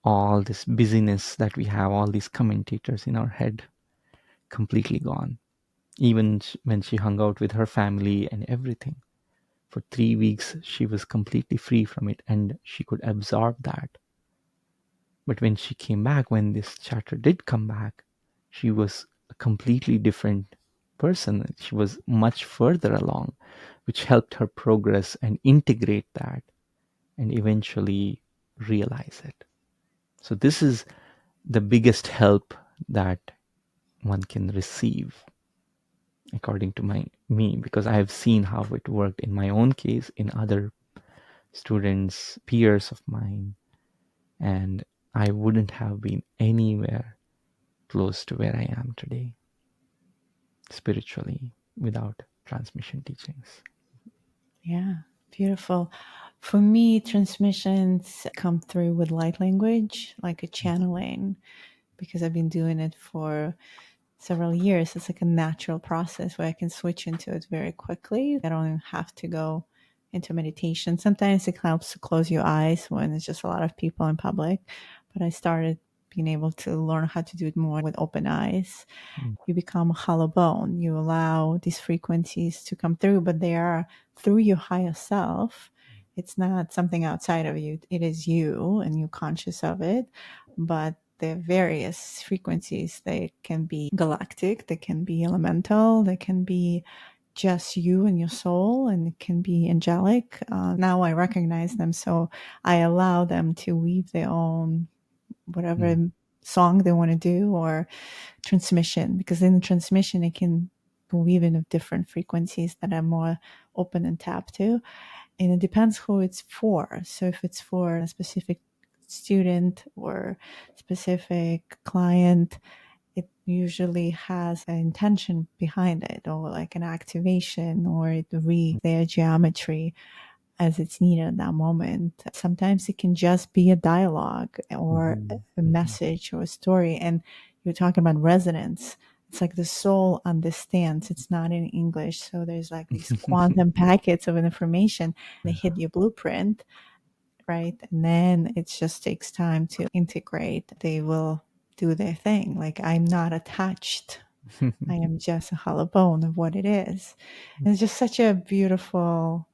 all this busyness that we have, all these commentators in our head, completely gone. Even when she hung out with her family and everything, for 3 weeks, she was completely free from it and she could absorb that. But when she came back, when this chatter did come back, she was a completely different person. She was much further along, which helped her progress and integrate that and eventually realize it. So, this is the biggest help that one can receive, according to me, because I have seen how it worked in my own case, in other students, peers of mine, and I wouldn't have been anywhere close to where I am today, spiritually, without transmission teachings. Yeah, beautiful. For me, transmissions come through with light language, like a channeling, because I've been doing it for several years. It's like a natural process where I can switch into it very quickly. I don't even have to go into meditation. Sometimes it helps to close your eyes when it's just a lot of people in public, but I started being able to learn how to do it more with open eyes. Mm. You become a hollow bone. You allow these frequencies to come through, but they are through your higher self. It's not something outside of you. It is you, and you're conscious of it. But there are various frequencies. They can be galactic, they can be elemental, they can be just you and your soul, and it can be angelic. Now I recognize them, so I allow them to weave their own whatever song they want to do, or transmission, because in the transmission it can weave in of different frequencies that are more open and tapped to, and it depends who it's for. So if it's for a specific student or specific client, it usually has an intention behind it, or like an activation, or it read their geometry as it's needed at that moment. Sometimes it can just be a dialogue or a message or a story. And you're talking about resonance. It's like the soul understands. It's not in English. So there's like these quantum packets of information. They hit your blueprint, right? And then it just takes time to integrate. They will do their thing. Like, I'm not attached. I am just a hollow bone of what it is. And it's just such a beautiful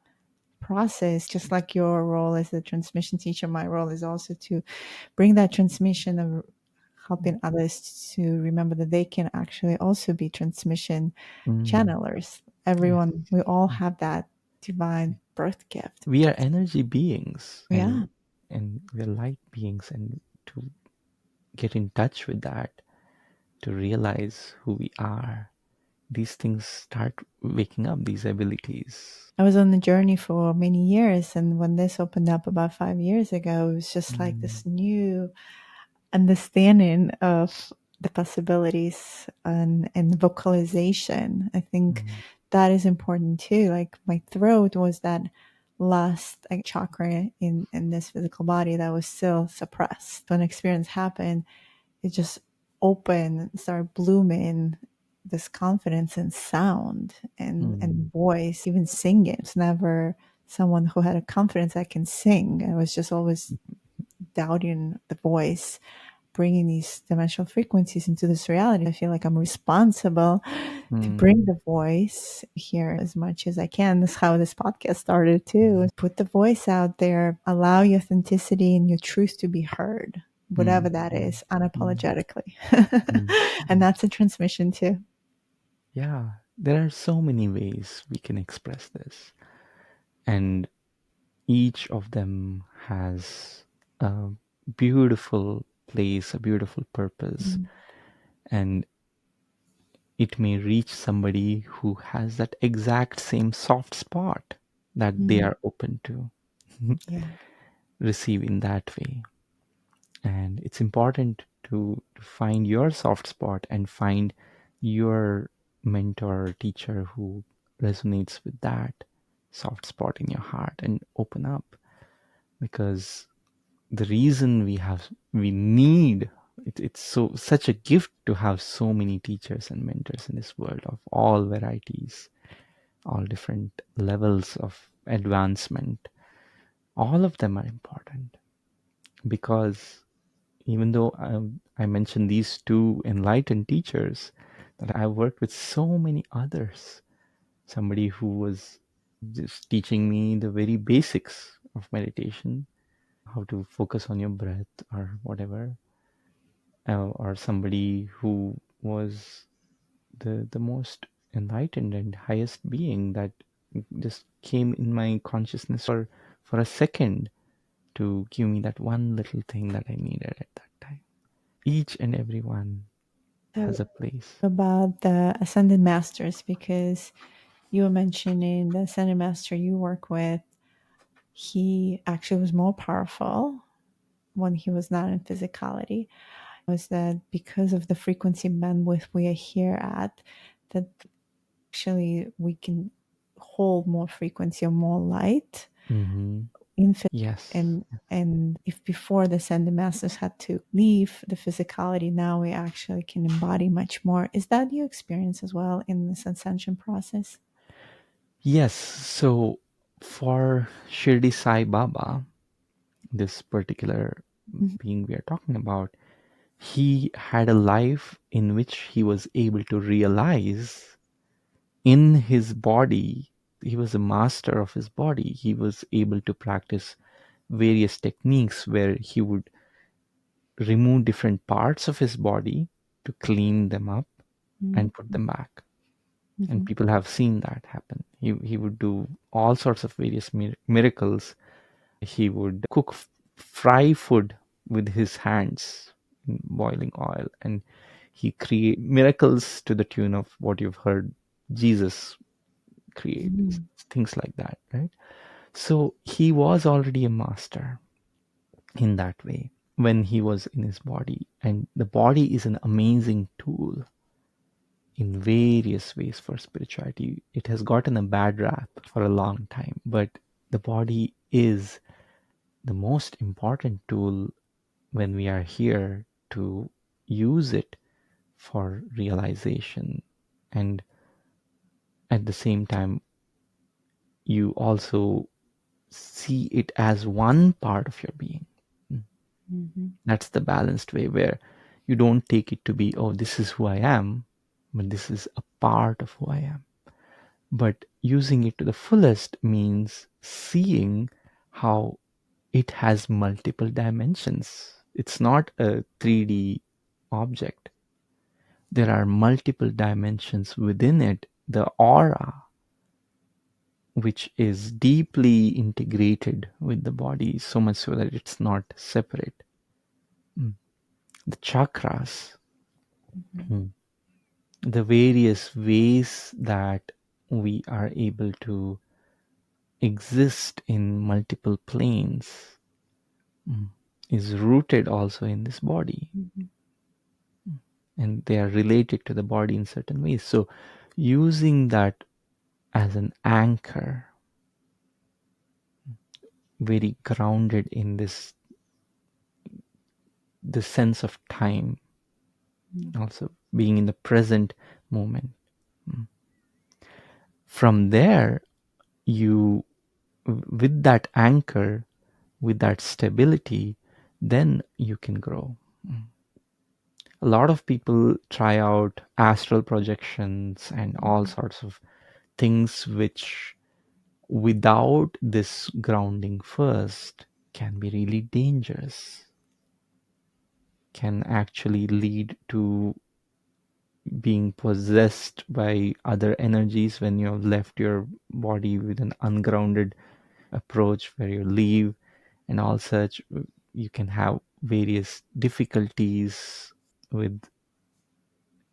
process. Just like your role as the transmission teacher, my role is also to bring that transmission of helping others to remember that they can actually also be transmission channelers. Yes. Everyone, we all have that divine birth gift. We are energy beings, Yeah. and we're light beings, and to get in touch with that, to realize who we are, these things start waking up, these abilities. I was on the journey for many years, and when this opened up about 5 years ago, it was just like this new understanding of the possibilities and vocalization. I think that is important too. Like, my throat was that last chakra in this physical body that was still suppressed. When experience happened, it just opened, started blooming this confidence and sound and voice, even singing. It's never someone who had a confidence that can sing. I was just always doubting the voice. bringing these dimensional frequencies into this reality. I feel like I'm responsible to Mm, bring the voice here as much as I can. That's how this podcast started too. Put the voice out there, allow your authenticity and your truth to be heard, whatever mm, that mm, is, mm, unapologetically. mm, And mm. that's a transmission too. Yeah, there are so many ways we can express this, and each of them has a beautiful place, a beautiful purpose, Mm, and it may reach somebody who has that exact same soft spot that they mm, are open to yeah. receive in that way. And it's important to find your soft spot and find your mentor or teacher who resonates with that soft spot in your heart and open up, because the reason we need it's so such a gift to have so many teachers and mentors in this world of all varieties, all different levels of advancement. All of them are important, because even though I mentioned these two enlightened teachers, that I worked with so many others. Somebody who was just teaching me the very basics of meditation, how to focus on your breath or whatever, or somebody who was the most enlightened and highest being that just came in my consciousness for a second to give me that one little thing that I needed at that time. Each and every one So has a place. about the ascended masters, because you were mentioning the ascended master you work with, he actually was more powerful when he was not in physicality. Was that because of the frequency bandwidth we are here at, that actually we can hold more frequency or more light Mm-hmm. in Yes. and if before the ascended masters had to leave the physicality, now we actually can embody much more. Is that your experience as well in this ascension process? Yes. So for Shirdi Sai Baba, this particular Mhm. being we are talking about, he had a life in which he was able to realize in his body, he was a master of his body. He was able to practice various techniques where he would remove different parts of his body to clean them up and put them back. And Mhm. people have seen that happen. He would do all sorts of various miracles. He would cook fry food with his hands in boiling oil, and he create miracles to the tune of what you've heard Jesus create, Mhm. things like that, right? So he was already a master in that way when he was in his body, and the body is an amazing tool in various ways for spirituality. It has gotten a bad rap for a long time, but the body is the most important tool when we are here to use it for realization. And at the same time, you also see it as one part of your being. Mhm. That's the balanced way where you don't take it to be, oh, this is who I am, but this is a part of who I am. But using it to the fullest means seeing how it has multiple dimensions. It's not a 3D object. There are multiple dimensions within it. The aura, which is deeply integrated with the body, so much so that it's not separate. Mm. The chakras, Mhm. mm, the various ways that we are able to exist in multiple planes, mm, is rooted also in this body, Mhm. and they are related to the body in certain ways. So using that as an anchor, very grounded in this sense of time, Mhm. also being in the present moment. Mm. From there, you, with that anchor, with that stability, then you can grow. Mm. A lot of people try out astral projections and all sorts of things which, without this grounding first, can be really dangerous, can actually lead to being possessed by other energies when you've left your body with an ungrounded approach where you leave and all such. You can have various difficulties with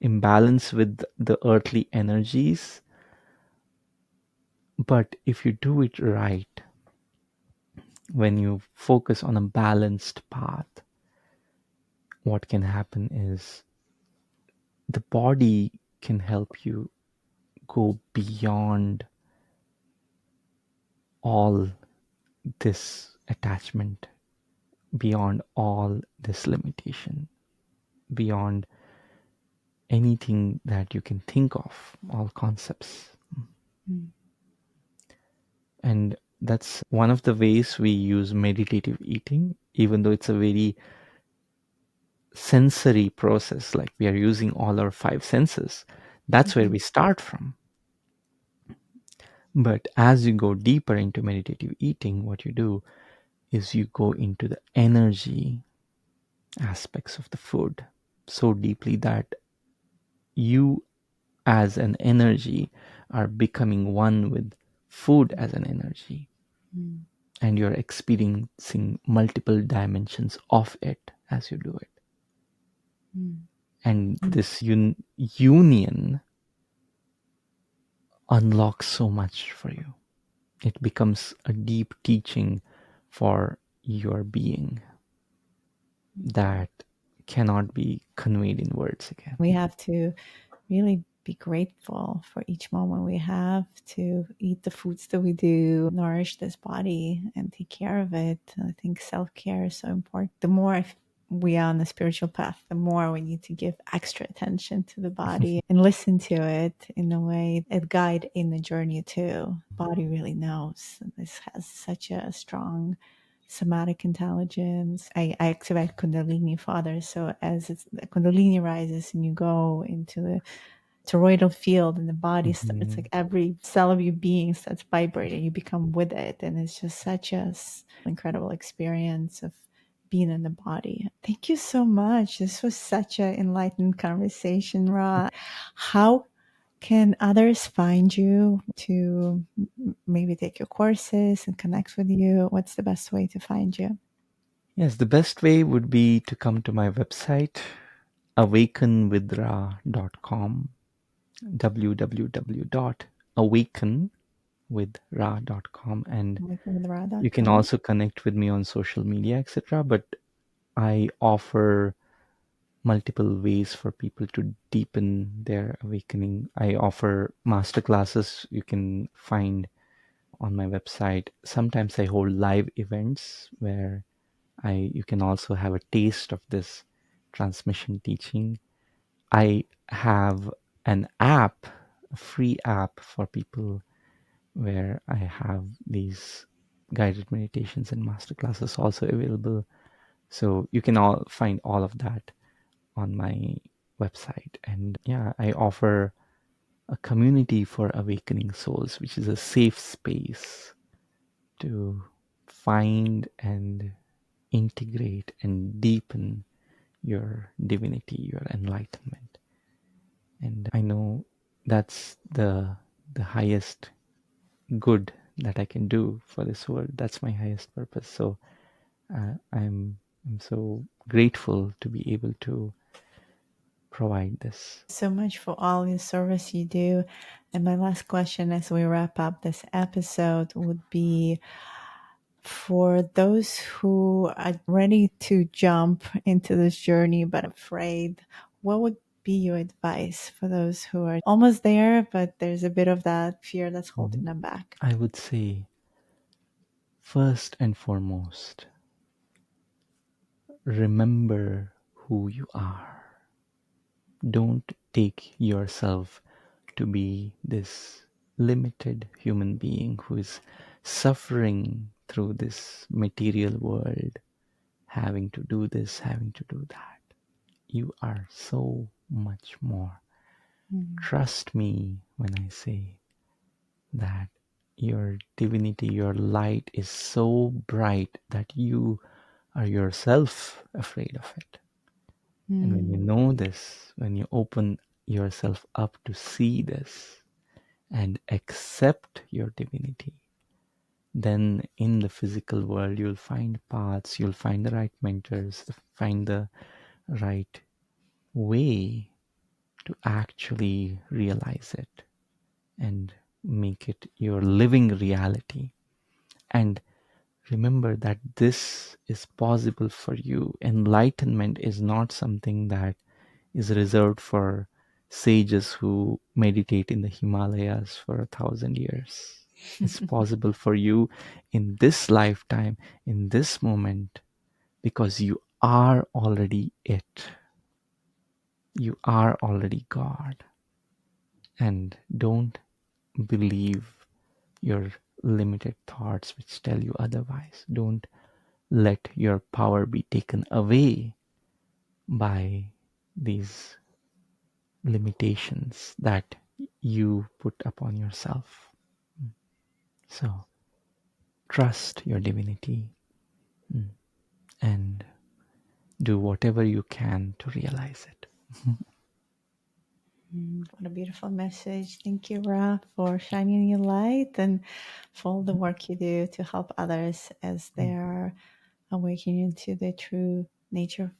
imbalance with the earthly energies. But if you do it right, when you focus on a balanced path, what can happen is the body can help you go beyond all this attachment, beyond all this limitation, beyond anything that you can think of, all concepts. Mm. And that's one of the ways we use meditative eating, even though it's a very sensory process, like we are using all our five senses. That's where we start from. But as you go deeper into meditative eating, what you do is you go into the energy aspects of the food so deeply that you, as an energy, are becoming one with food as an energy. Mm. And you're experiencing multiple dimensions of it as you do it. Mm. And this union unlocks so much for you. It becomes a deep teaching for your being that cannot be conveyed in words again. We have to really be grateful for each moment we have to eat the foods that we do, nourish this body and take care of it. I think self-care is so important. The more we are on the spiritual path, the more we need to give extra attention to the body and listen to it in a way it guide in the journey too. Body really knows. This has such a strong somatic intelligence. I activate Kundalini Father. So as the Kundalini rises and you go into the toroidal field in the body, it's like every cell of your being starts vibrating. You become with it, and it's just such a incredible experience of being in the body. Thank you so much. This was such an enlightened conversation, Ra. How can others find you to maybe take your courses and connect with you? What's the best way to find you? Yes, the best way would be to come to my website, awakenwithra.com, www.awakenwithra.com, and you can Awakenwithra.com. also connect with me on social media, etc. But I offer multiple ways for people to deepen their awakening. I offer masterclasses you can find on my website. Sometimes I hold live events where you can also have a taste of this transmission teaching. I have an app, a free app for people where I have these guided meditations and masterclasses also available. So you can all find all of that on my website. And yeah, I offer a community for awakening souls, which is a safe space to find and integrate and deepen your divinity, your enlightenment. And I know that's the highest good that I can do for this world. That's my highest purpose. So I'm so grateful to be able to provide this. So much for all your service you do. And my last question as we wrap up this episode would be for those who are ready to jump into this journey but afraid, what would be your advice for those who are almost there, but there's a bit of that fear that's holding them back? I would say, first and foremost, remember who you are. Don't take yourself to be this limited human being who is suffering through this material world, having to do this, having to do that. you are so much more. Mm. Trust me when I say that your divinity, your light is so bright that you are yourself afraid of it. And when you Mm. know this, when you open yourself up to see this and accept your divinity, then in the physical world you'll find paths, you'll find the right mentors, find the right way to actually realize it and make it your living reality. And remember that this is possible for you. Enlightenment is not something that is reserved for sages who meditate in the Himalayas for 1,000 years. It's possible for you in this lifetime, in this moment, because you are already it. You are already God. And don't believe your limited thoughts which tell you otherwise. Don't let your power be taken away by these limitations that you put upon yourself. So trust your divinity, and do whatever you can to realize it. What a beautiful message. Thank you, Ra, for shining your light and for all the work you do to help others as they are awakening to their true nature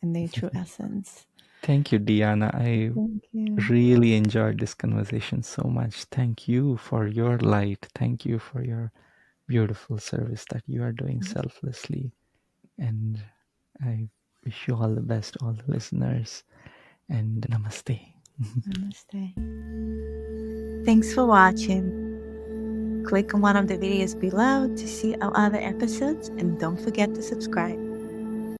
and their true essence. Thank you, Diana. I Thank you. really enjoyed this conversation so much. Thank you for your light. Thank you for your beautiful service that you are doing selflessly. And I wish you all the best, all the listeners. And namaste. Namaste. Thanks for watching. Click on one of the videos below to see our other episodes and don't forget to subscribe.